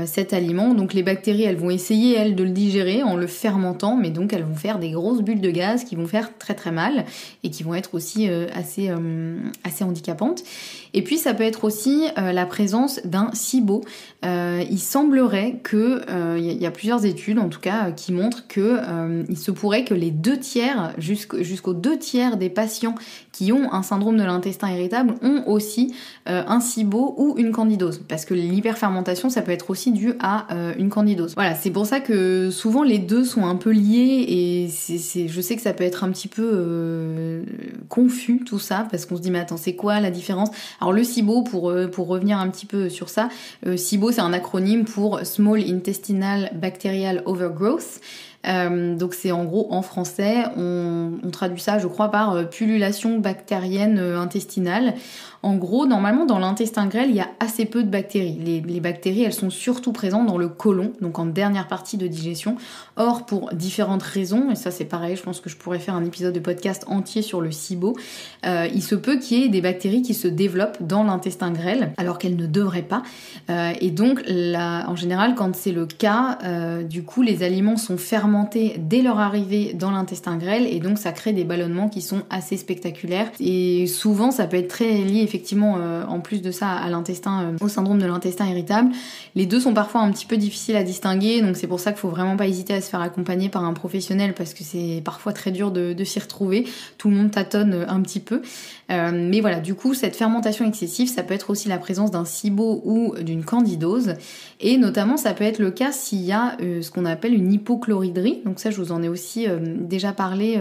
cet aliment. Donc les bactéries, elles vont essayer, elles, de le digérer en le fermentant, mais donc elles vont faire des grosses bulles de gaz qui vont faire très très mal et qui vont être aussi assez handicapantes. Et puis ça peut être aussi la présence d'un SIBO. Il semblerait que, il y a plusieurs études en tout cas qui montrent que il se pourrait que les 2/3, jusqu'aux 2/3 des patients qui ont un syndrome de l'intestin irritable ont aussi un SIBO ou une candidose. Parce que l'hyperfermentation, ça peut être aussi dû à une candidose. Voilà, c'est pour ça que souvent les deux sont un peu liés et je sais que ça peut être un petit peu confus tout ça, parce qu'on se dit mais attends, c'est quoi la différence ? Alors le SIBO, pour revenir un petit peu sur ça, SIBO c'est un acronyme pour Small Intestinal Bacterial Overgrowth. Donc c'est en gros en français, on traduit ça je crois par pullulation bactérienne intestinale. En gros, normalement dans l'intestin grêle, il y a assez peu de bactéries. Les bactéries, elles sont surtout présentes dans le côlon, donc en dernière partie de digestion. Or, pour différentes raisons, et ça c'est pareil, je pense que je pourrais faire un épisode de podcast entier sur le SIBO, il se peut qu'il y ait des bactéries qui se développent dans l'intestin grêle, alors qu'elles ne devraient pas. Et donc, en général, quand c'est le cas, du coup, les aliments sont fermentés dès leur arrivée dans l'intestin grêle, et donc ça crée des ballonnements qui sont assez spectaculaires. Et souvent, ça peut être très lié effectivement, en plus de ça, à l'intestin, au syndrome de l'intestin irritable. Les deux sont parfois un petit peu difficiles à distinguer, donc c'est pour ça qu'il faut vraiment pas hésiter à se faire accompagner par un professionnel, parce que c'est parfois très dur de s'y retrouver. Tout le monde tâtonne un petit peu. Mais voilà, du coup, cette fermentation excessive, ça peut être aussi la présence d'un SIBO ou d'une candidose. Et notamment, ça peut être le cas s'il y a ce qu'on appelle une hypochloridrie l'hypochlorhydrie. Donc ça, je vous en ai aussi déjà parlé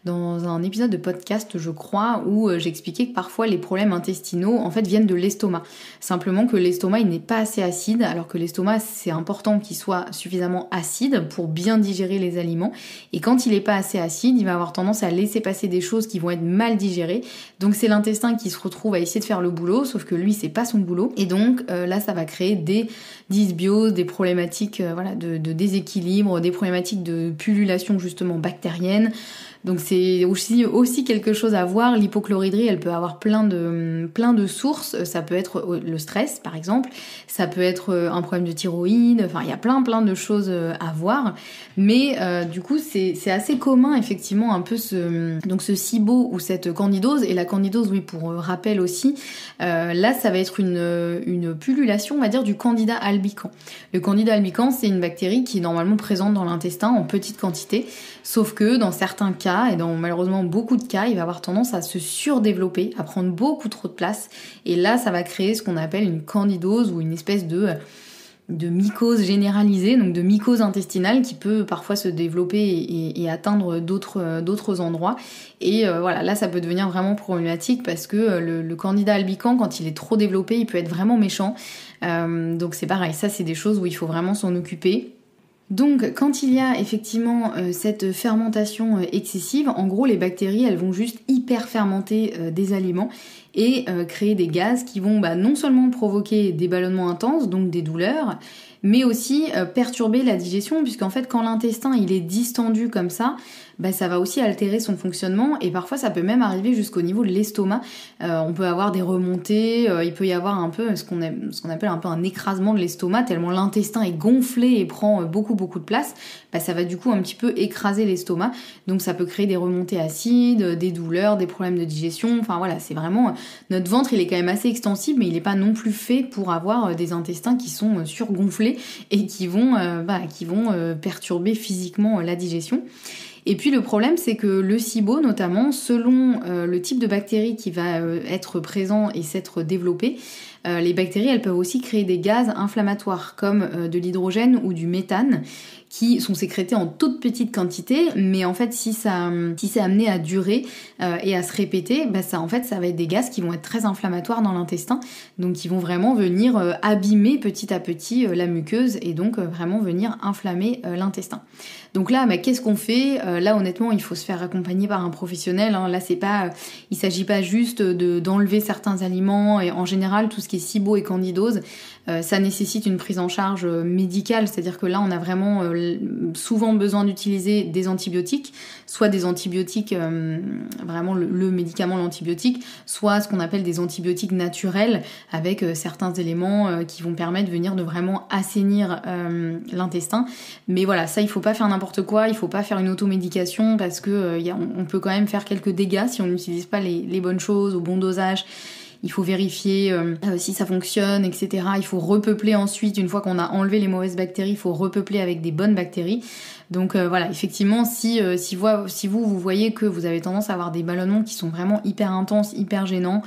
dans un épisode de podcast, je crois, où j'expliquais que parfois les problèmes intestinaux en fait viennent de l'estomac. Simplement que l'estomac il n'est pas assez acide, alors que l'estomac c'est important qu'il soit suffisamment acide pour bien digérer les aliments. Et quand il n'est pas assez acide, il va avoir tendance à laisser passer des choses qui vont être mal digérées. Donc c'est l'intestin qui se retrouve à essayer de faire le boulot, sauf que lui c'est pas son boulot. Et donc là ça va créer des dysbioses, des problématiques de déséquilibre, des problématiques de pullulation justement bactérienne. Donc c'est aussi quelque chose à voir. L'hypochlorhydrie, elle peut avoir plein de sources. Ça peut être le stress, par exemple. Ça peut être un problème de thyroïde. Enfin, il y a plein de choses à voir. Mais du coup, c'est assez commun, effectivement, un peu ce SIBO ou cette candidose. Et la candidose, oui, pour rappel aussi, là, ça va être une pullulation, on va dire, du candida albicans. Le candida albicans, c'est une bactérie qui est normalement présente dans l'intestin en petite quantité. Sauf que dans certains cas, et dans malheureusement beaucoup de cas, il va avoir tendance à se surdévelopper, à prendre beaucoup trop de place. Et là, ça va créer ce qu'on appelle une candidose ou une espèce de mycose généralisée, donc de mycose intestinale qui peut parfois se développer et atteindre d'autres endroits. Et là, ça peut devenir vraiment problématique parce que le candida albicans, quand il est trop développé, il peut être vraiment méchant. Donc c'est pareil, ça c'est des choses où il faut vraiment s'en occuper. Donc quand il y a effectivement cette fermentation excessive, en gros les bactéries elles vont juste hyper fermenter des aliments et créer des gaz qui vont non seulement provoquer des ballonnements intenses, donc des douleurs, mais aussi perturber la digestion, puisqu'en fait quand l'intestin il est distendu comme ça va aussi altérer son fonctionnement et parfois ça peut même arriver jusqu'au niveau de l'estomac. On peut avoir des remontées, il peut y avoir un peu ce qu'on appelle un peu un écrasement de l'estomac, tellement l'intestin est gonflé et prend beaucoup de place, ça va du coup un petit peu écraser l'estomac, donc ça peut créer des remontées acides, des douleurs, des problèmes de digestion, enfin voilà, c'est vraiment, notre ventre il est quand même assez extensible, mais il n'est pas non plus fait pour avoir des intestins qui sont surgonflés et qui vont perturber physiquement la digestion. Et puis le problème, c'est que le SIBO, notamment, selon le type de bactérie qui va être présent et s'être développé, les bactéries, elles peuvent aussi créer des gaz inflammatoires, comme de l'hydrogène ou du méthane, qui sont sécrétés en toute petite quantité, mais en fait, si c'est amené à durer et à se répéter, ça va être des gaz qui vont être très inflammatoires dans l'intestin, donc qui vont vraiment venir abîmer petit à petit la muqueuse et donc vraiment venir inflammer l'intestin. Donc là, qu'est-ce qu'on fait ? Là, honnêtement, il faut se faire accompagner par un professionnel. Hein. Là, il s'agit pas juste d'enlever certains aliments et en général, tout ce qui est SIBO et candidose, ça nécessite une prise en charge médicale, c'est-à-dire que là, on a vraiment souvent besoin d'utiliser des antibiotiques, soit des antibiotiques, vraiment le médicament, l'antibiotique, soit ce qu'on appelle des antibiotiques naturels avec certains éléments qui vont permettre de venir de vraiment assainir l'intestin. Mais voilà, ça, il faut pas faire n'importe quoi, il faut pas faire une automédication parce que on peut quand même faire quelques dégâts si on n'utilise pas les bonnes choses au bon dosage. Il faut vérifier si ça fonctionne, etc. Il faut repeupler ensuite, une fois qu'on a enlevé les mauvaises bactéries, il faut repeupler avec des bonnes bactéries. Donc effectivement, si vous voyez que vous avez tendance à avoir des ballonnements qui sont vraiment hyper intenses, hyper gênants,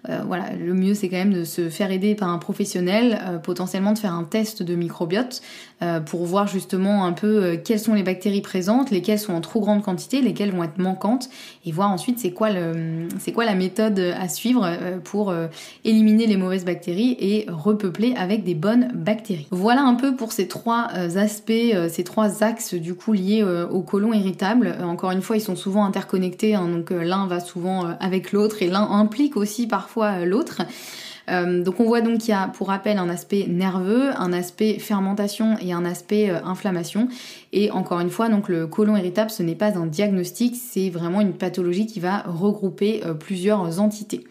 le mieux c'est quand même de se faire aider par un professionnel, potentiellement de faire un test de microbiote pour voir justement un peu quelles sont les bactéries présentes, lesquelles sont en trop grande quantité, lesquelles vont être manquantes, et voir ensuite c'est quoi la méthode à suivre pour éliminer les mauvaises bactéries et repeupler avec des bonnes bactéries. Voilà un peu pour ces trois aspects, ces trois axes du coup liés au côlon irritable. Encore une fois, ils sont souvent interconnectés, hein, donc l'un va souvent avec l'autre et l'un implique aussi parfois l'autre. Donc on voit donc qu'il y a, pour rappel, un aspect nerveux, un aspect fermentation et un aspect inflammation. Et encore une fois, donc le côlon irritable, ce n'est pas un diagnostic, c'est vraiment une pathologie qui va regrouper plusieurs entités.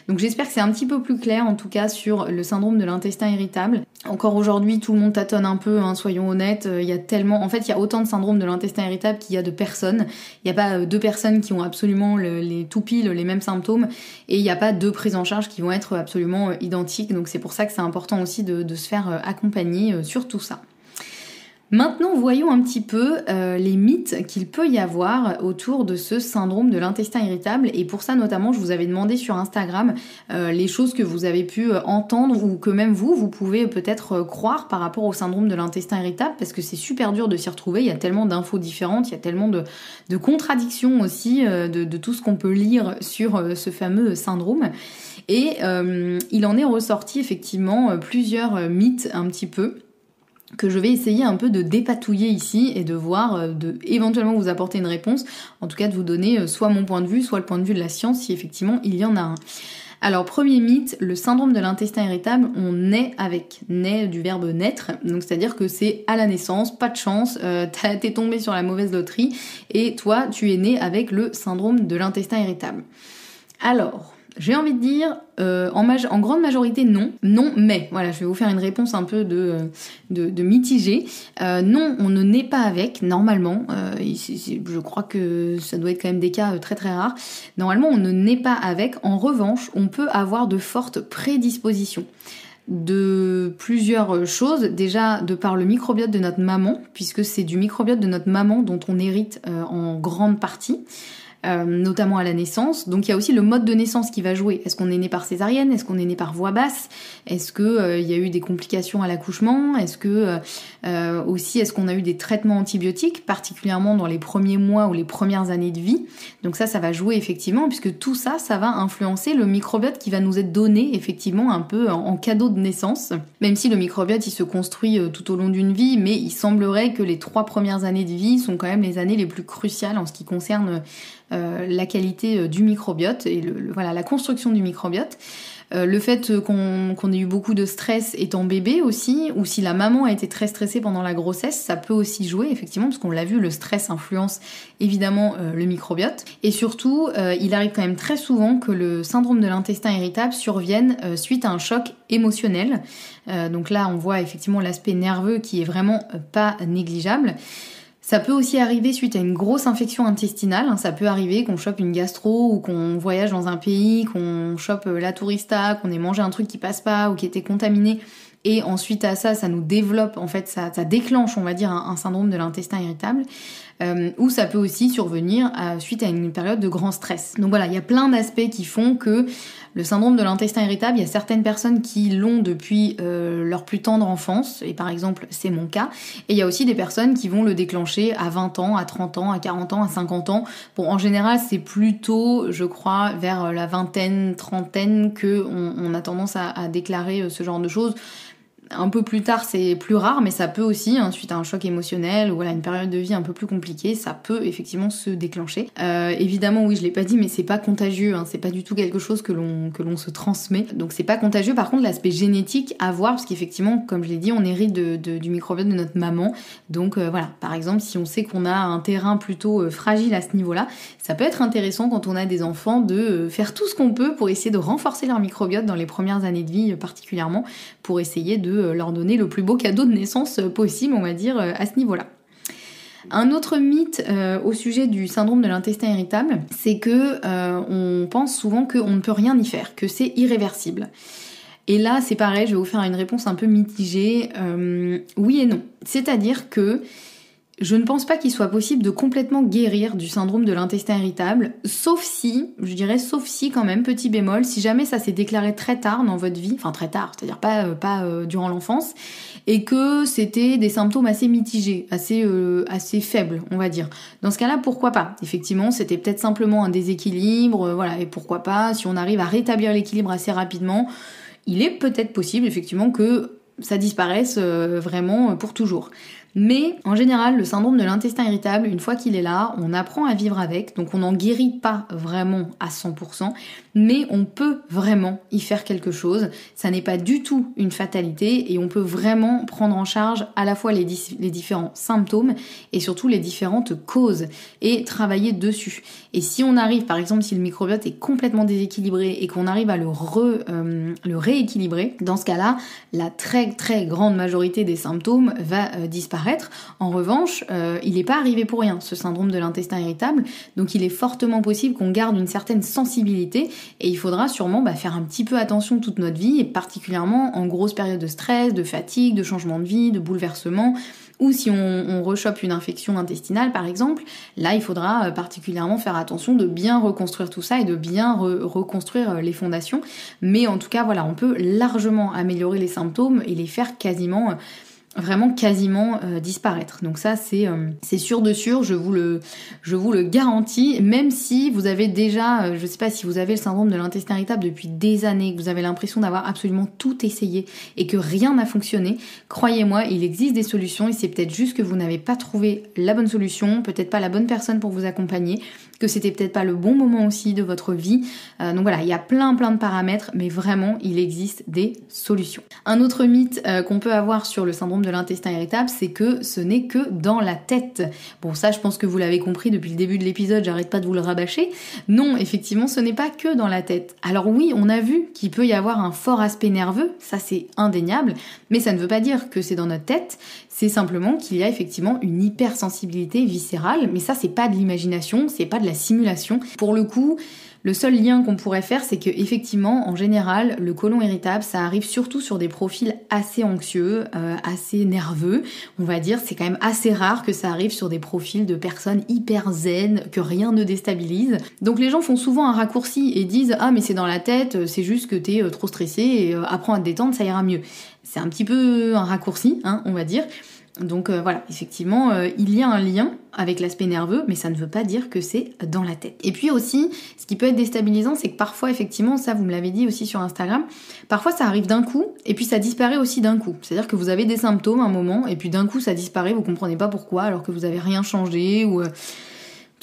Donc j'espère que c'est un petit peu plus clair en tout cas sur le syndrome de l'intestin irritable. Encore aujourd'hui, tout le monde tâtonne un peu, hein, soyons honnêtes, il y a autant de syndromes de l'intestin irritable qu'il y a de personnes. Il n'y a pas deux personnes qui ont absolument tout pile les mêmes symptômes et il n'y a pas deux prises en charge qui vont être absolument identiques. Donc c'est pour ça que c'est important aussi de se faire accompagner sur tout ça. Maintenant, voyons un petit peu les mythes qu'il peut y avoir autour de ce syndrome de l'intestin irritable. Et pour ça, notamment, je vous avais demandé sur Instagram les choses que vous avez pu entendre ou que même vous pouvez peut-être croire par rapport au syndrome de l'intestin irritable, parce que c'est super dur de s'y retrouver. Il y a tellement d'infos différentes, il y a tellement de contradictions aussi de tout ce qu'on peut lire sur ce fameux syndrome. Et il en est ressorti effectivement plusieurs mythes un petit peu, que je vais essayer un peu de dépatouiller ici et de voir, de éventuellement vous apporter une réponse, en tout cas de vous donner soit mon point de vue, soit le point de vue de la science, si effectivement il y en a un. Alors, premier mythe, le syndrome de l'intestin irritable, on naît avec, naît du verbe naître, donc c'est-à-dire que c'est à la naissance, pas de chance, t'es tombé sur la mauvaise loterie, et toi, tu es né avec le syndrome de l'intestin irritable. Alors, j'ai envie de dire, en grande majorité, non. Non, mais, voilà, je vais vous faire une réponse un peu de mitigée. Non, on ne naît pas avec, normalement. Je crois que ça doit être quand même des cas très très rares. Normalement, on ne naît pas avec. En revanche, on peut avoir de fortes prédispositions. De plusieurs choses, déjà de par le microbiote de notre maman, puisque c'est du microbiote de notre maman dont on hérite en grande partie. Notamment à la naissance. Donc il y a aussi le mode de naissance qui va jouer. Est-ce qu'on est né par césarienne? Est-ce qu'on est né par voie basse? Est-ce que il y a eu des complications à l'accouchement? Est-ce que aussi est-ce qu'on a eu des traitements antibiotiques, particulièrement dans les premiers mois ou les premières années de vie? Donc ça va jouer effectivement, puisque tout ça, ça va influencer le microbiote qui va nous être donné effectivement un peu en cadeau de naissance. Même si le microbiote il se construit tout au long d'une vie, mais il semblerait que les 3 premières années de vie sont quand même les années les plus cruciales en ce qui concerne la qualité du microbiote et voilà, la construction du microbiote. Le fait qu'on ait eu beaucoup de stress étant bébé aussi, ou si la maman a été très stressée pendant la grossesse, ça peut aussi jouer effectivement, parce qu'on l'a vu, le stress influence évidemment le microbiote. Et surtout, il arrive quand même très souvent que le syndrome de l'intestin irritable survienne suite à un choc émotionnel. Donc là, on voit effectivement l'aspect nerveux qui est vraiment pas négligeable. Ça peut aussi arriver suite à une grosse infection intestinale, ça peut arriver qu'on chope une gastro ou qu'on voyage dans un pays, qu'on chope la tourista, qu'on ait mangé un truc qui passe pas ou qui était contaminé, et ensuite à ça nous développe, en fait ça déclenche on va dire un syndrome de l'intestin irritable, ou ça peut aussi survenir suite à une période de grand stress. Donc voilà, il y a plein d'aspects qui font que le syndrome de l'intestin irritable, il y a certaines personnes qui l'ont depuis leur plus tendre enfance, et par exemple c'est mon cas, et il y a aussi des personnes qui vont le déclencher à 20 ans, à 30 ans, à 40 ans, à 50 ans. Bon, en général c'est plutôt, je crois, vers la vingtaine, trentaine que on a tendance à déclarer ce genre de choses. Un peu plus tard, c'est plus rare, mais ça peut aussi, suite à un choc émotionnel ou voilà, une période de vie un peu plus compliquée, ça peut effectivement se déclencher. Évidemment, oui, je l'ai pas dit, mais c'est pas contagieux, c'est pas du tout quelque chose que l'on se transmet. Donc c'est pas contagieux. Par contre, l'aspect génétique à voir, parce qu'effectivement, comme je l'ai dit, on hérite du microbiote de notre maman. Donc voilà, par exemple, si on sait qu'on a un terrain plutôt fragile à ce niveau-là, ça peut être intéressant quand on a des enfants de faire tout ce qu'on peut pour essayer de renforcer leur microbiote dans les premières années de vie particulièrement, pour essayer de leur donner le plus beau cadeau de naissance possible, on va dire, à ce niveau-là. Un autre mythe au sujet du syndrome de l'intestin irritable, c'est que on pense souvent qu'on ne peut rien y faire, que c'est irréversible. Et là, c'est pareil, je vais vous faire une réponse un peu mitigée. Oui et non. C'est-à-dire que je ne pense pas qu'il soit possible de complètement guérir du syndrome de l'intestin irritable, sauf si quand même, petit bémol, si jamais ça s'est déclaré très tard dans votre vie, enfin très tard, c'est-à-dire pas durant l'enfance, et que c'était des symptômes assez mitigés, assez faibles, on va dire. Dans ce cas-là, pourquoi pas? Effectivement, c'était peut-être simplement un déséquilibre, voilà, et pourquoi pas, si on arrive à rétablir l'équilibre assez rapidement, il est peut-être possible, effectivement, que ça disparaisse vraiment pour toujours. Mais en général, le syndrome de l'intestin irritable, une fois qu'il est là, on apprend à vivre avec, donc on n'en guérit pas vraiment à 100%, mais on peut vraiment y faire quelque chose. Ça n'est pas du tout une fatalité et on peut vraiment prendre en charge à la fois les différents symptômes et surtout les différentes causes et travailler dessus. Et si on arrive, par exemple, si le microbiote est complètement déséquilibré et qu'on arrive à le rééquilibrer, dans ce cas-là, la très très grande majorité des symptômes va disparaître disparaître. En revanche, il n'est pas arrivé pour rien, ce syndrome de l'intestin irritable, donc il est fortement possible qu'on garde une certaine sensibilité et il faudra sûrement faire un petit peu attention toute notre vie, et particulièrement en grosse période de stress, de fatigue, de changement de vie, de bouleversement, ou si on rechoppe une infection intestinale par exemple, là il faudra particulièrement faire attention de bien reconstruire tout ça et de bien reconstruire les fondations. Mais en tout cas voilà, on peut largement améliorer les symptômes et les faire quasiment disparaître. Donc ça c'est sûr de sûr, je vous le garantis, même si vous avez déjà, je sais pas si vous avez le syndrome de l'intestin irritable depuis des années, que vous avez l'impression d'avoir absolument tout essayé et que rien n'a fonctionné, croyez-moi, il existe des solutions et c'est peut-être juste que vous n'avez pas trouvé la bonne solution, peut-être pas la bonne personne pour vous accompagner, que c'était peut-être pas le bon moment aussi de votre vie. Donc voilà, il y a plein de paramètres, mais vraiment il existe des solutions. Un autre mythe qu'on peut avoir sur le syndrome de l'intestin irritable, c'est que ce n'est que dans la tête. Bon, ça je pense que vous l'avez compris depuis le début de l'épisode, j'arrête pas de vous le rabâcher. Non, effectivement, ce n'est pas que dans la tête. Alors oui, on a vu qu'il peut y avoir un fort aspect nerveux, ça c'est indéniable, mais ça ne veut pas dire que c'est dans notre tête, c'est simplement qu'il y a effectivement une hypersensibilité viscérale, mais ça c'est pas de l'imagination, c'est pas de la simulation. Pour le coup, le seul lien qu'on pourrait faire, c'est que effectivement, en général, le côlon irritable, ça arrive surtout sur des profils assez anxieux, assez nerveux. On va dire, c'est quand même assez rare que ça arrive sur des profils de personnes hyper zen, que rien ne déstabilise. Donc les gens font souvent un raccourci et disent « Ah mais c'est dans la tête, c'est juste que t'es trop stressé et apprends à te détendre, ça ira mieux ». C'est un petit peu un raccourci, on va dire. Donc voilà, effectivement, il y a un lien avec l'aspect nerveux, mais ça ne veut pas dire que c'est dans la tête. Et puis aussi, ce qui peut être déstabilisant, c'est que parfois, effectivement, ça vous me l'avez dit aussi sur Instagram, parfois ça arrive d'un coup, et puis ça disparaît aussi d'un coup. C'est-à-dire que vous avez des symptômes un moment, et puis d'un coup ça disparaît, vous comprenez pas pourquoi, alors que vous avez rien changé, ou...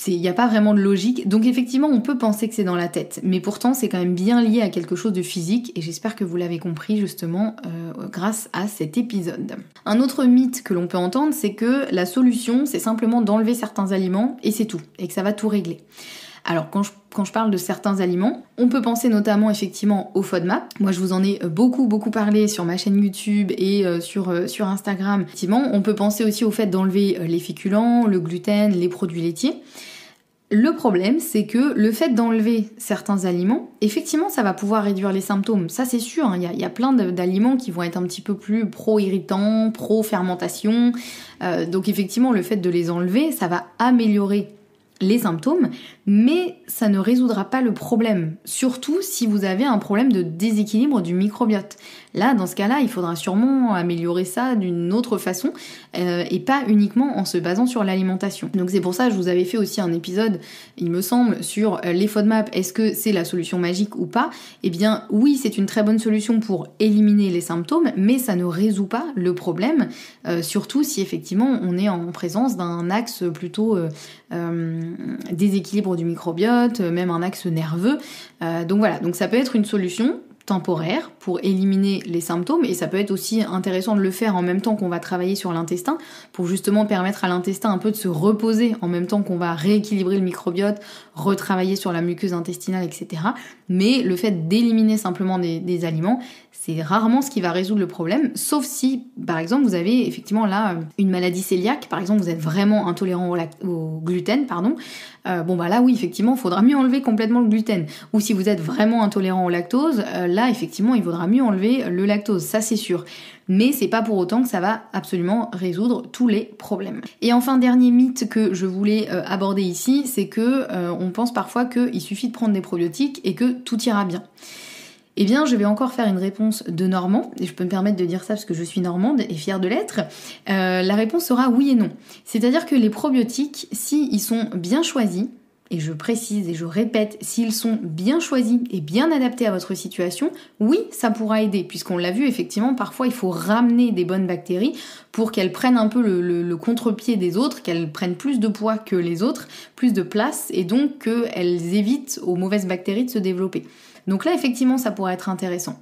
il n'y a pas vraiment de logique. Donc effectivement, on peut penser que c'est dans la tête, mais pourtant c'est quand même bien lié à quelque chose de physique, et j'espère que vous l'avez compris justement grâce à cet épisode. Un autre mythe que l'on peut entendre, c'est que la solution, c'est simplement d'enlever certains aliments, et c'est tout, et que ça va tout régler. Alors quand je parle de certains aliments, on peut penser notamment effectivement au FODMAP. Moi je vous en ai beaucoup parlé sur ma chaîne YouTube et sur Instagram. Effectivement, on peut penser aussi au fait d'enlever les féculents, le gluten, les produits laitiers. Le problème, c'est que le fait d'enlever certains aliments, effectivement, ça va pouvoir réduire les symptômes. Ça, c'est sûr, il y a plein d'aliments qui vont être un petit peu plus pro-irritants, pro-fermentation. Donc effectivement, le fait de les enlever, ça va améliorer les symptômes, mais ça ne résoudra pas le problème. Surtout si vous avez un problème de déséquilibre du microbiote. Là, dans ce cas-là, il faudra sûrement améliorer ça d'une autre façon et pas uniquement en se basant sur l'alimentation. Donc c'est pour ça que je vous avais fait aussi un épisode, il me semble, sur les FODMAP. Est-ce que c'est la solution magique ou pas ? Eh bien oui, c'est une très bonne solution pour éliminer les symptômes, mais ça ne résout pas le problème, surtout si effectivement on est en présence d'un axe plutôt déséquilibre du microbiote, même un axe nerveux. Donc voilà, donc ça peut être une solution temporaire pour éliminer les symptômes, et ça peut être aussi intéressant de le faire en même temps qu'on va travailler sur l'intestin pour justement permettre à l'intestin un peu de se reposer en même temps qu'on va rééquilibrer le microbiote, retravailler sur la muqueuse intestinale, etc. Mais le fait d'éliminer simplement des aliments, c'est rarement ce qui va résoudre le problème, sauf si, par exemple, vous avez effectivement là une maladie cœliaque, par exemple, vous êtes vraiment intolérant au gluten, là oui, effectivement, il faudra mieux enlever complètement le gluten. Ou si vous êtes vraiment intolérant au lactose, là, effectivement, il vaudra mieux enlever le lactose, ça c'est sûr. Mais c'est pas pour autant que ça va absolument résoudre tous les problèmes. Et enfin, dernier mythe que je voulais aborder ici, c'est que on pense parfois qu'il suffit de prendre des probiotiques et que tout ira bien. Eh bien, je vais encore faire une réponse de Normand, et je peux me permettre de dire ça parce que je suis normande et fière de l'être. La réponse sera oui et non. C'est-à-dire que les probiotiques, s'ils sont bien choisis, et je précise et je répète, s'ils sont bien choisis et bien adaptés à votre situation, oui, ça pourra aider, puisqu'on l'a vu, effectivement, parfois il faut ramener des bonnes bactéries pour qu'elles prennent un peu le contre-pied des autres, qu'elles prennent plus de poids que les autres, plus de place, et donc qu'elles évitent aux mauvaises bactéries de se développer. Donc là, effectivement, ça pourrait être intéressant.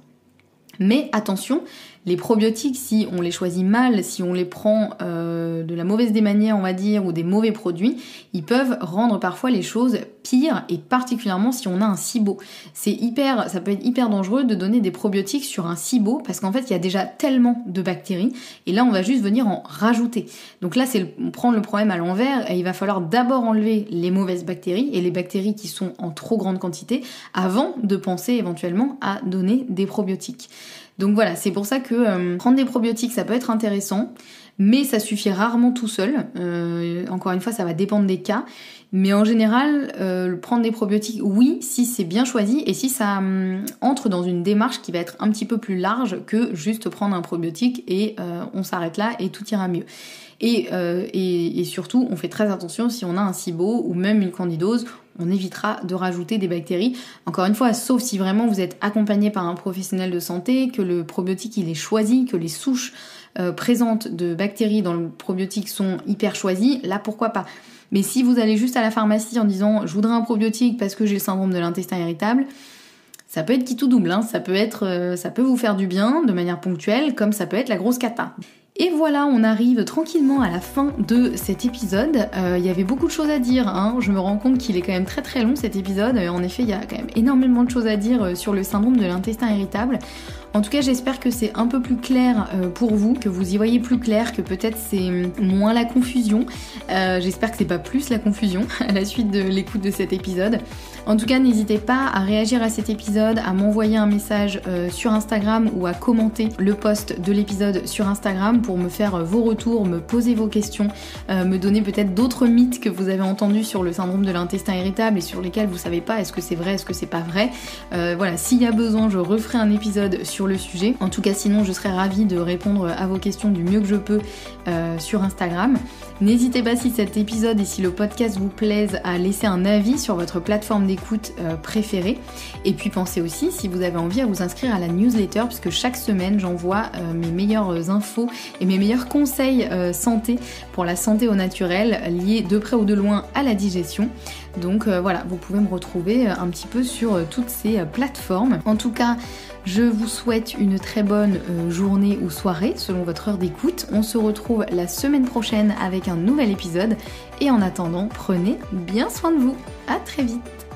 Mais attention, Les probiotiques, si on les choisit mal, si on les prend de la mauvaise des manières, on va dire, ou des mauvais produits, ils peuvent rendre parfois les choses pires, et particulièrement si on a un SIBO. Ça peut être hyper dangereux de donner des probiotiques sur un SIBO, parce qu'en fait, il y a déjà tellement de bactéries, et là, on va juste venir en rajouter. Donc là, c'est prendre le problème à l'envers, et il va falloir d'abord enlever les mauvaises bactéries, et les bactéries qui sont en trop grande quantité, avant de penser éventuellement à donner des probiotiques. Donc voilà, c'est pour ça que prendre des probiotiques, ça peut être intéressant, mais ça suffit rarement tout seul. Encore une fois, ça va dépendre des cas. Mais en général, prendre des probiotiques, oui, si c'est bien choisi et si ça entre dans une démarche qui va être un petit peu plus large que juste prendre un probiotique et on s'arrête là et tout ira mieux. Et surtout, on fait très attention si on a un SIBO ou même une candidose, on évitera de rajouter des bactéries. Encore une fois, sauf si vraiment vous êtes accompagné par un professionnel de santé, que le probiotique il est choisi, que les souches présentes de bactéries dans le probiotique sont hyper choisies, là pourquoi pas. Mais si vous allez juste à la pharmacie en disant « je voudrais un probiotique parce que j'ai le syndrome de l'intestin irritable », ça peut être qui tout double, hein. Ça peut vous faire du bien de manière ponctuelle, comme ça peut être la grosse cata. Et voilà, on arrive tranquillement à la fin de cet épisode. Il y avait beaucoup de choses à dire, hein. Je me rends compte qu'il est quand même très très long cet épisode. En effet, il y a quand même énormément de choses à dire sur le syndrome de l'intestin irritable. En tout cas, j'espère que c'est un peu plus clair pour vous, que vous y voyez plus clair, que peut-être c'est moins la confusion. J'espère que c'est pas plus la confusion à la suite de l'écoute de cet épisode. En tout cas, n'hésitez pas à réagir à cet épisode, à m'envoyer un message sur Instagram ou à commenter le post de l'épisode sur Instagram pour me faire vos retours, me poser vos questions, me donner peut-être d'autres mythes que vous avez entendus sur le syndrome de l'intestin irritable et sur lesquels vous savez pas est-ce que c'est vrai, est-ce que c'est pas vrai. Voilà, s'il y a besoin, je referai un épisode sur le sujet. En tout cas, sinon, je serais ravie de répondre à vos questions du mieux que je peux sur Instagram. N'hésitez pas, si cet épisode et si le podcast vous plaise, à laisser un avis sur votre plateforme d'écoute préférée. Et puis pensez aussi, si vous avez envie, à vous inscrire à la newsletter, puisque chaque semaine j'envoie mes meilleures infos et mes meilleurs conseils santé pour la santé au naturel, liés de près ou de loin à la digestion. Donc voilà, vous pouvez me retrouver un petit peu sur toutes ces plateformes. En tout cas, je vous souhaite une très bonne journée ou soirée selon votre heure d'écoute. On se retrouve la semaine prochaine avec un nouvel épisode. Et en attendant, prenez bien soin de vous. À très vite.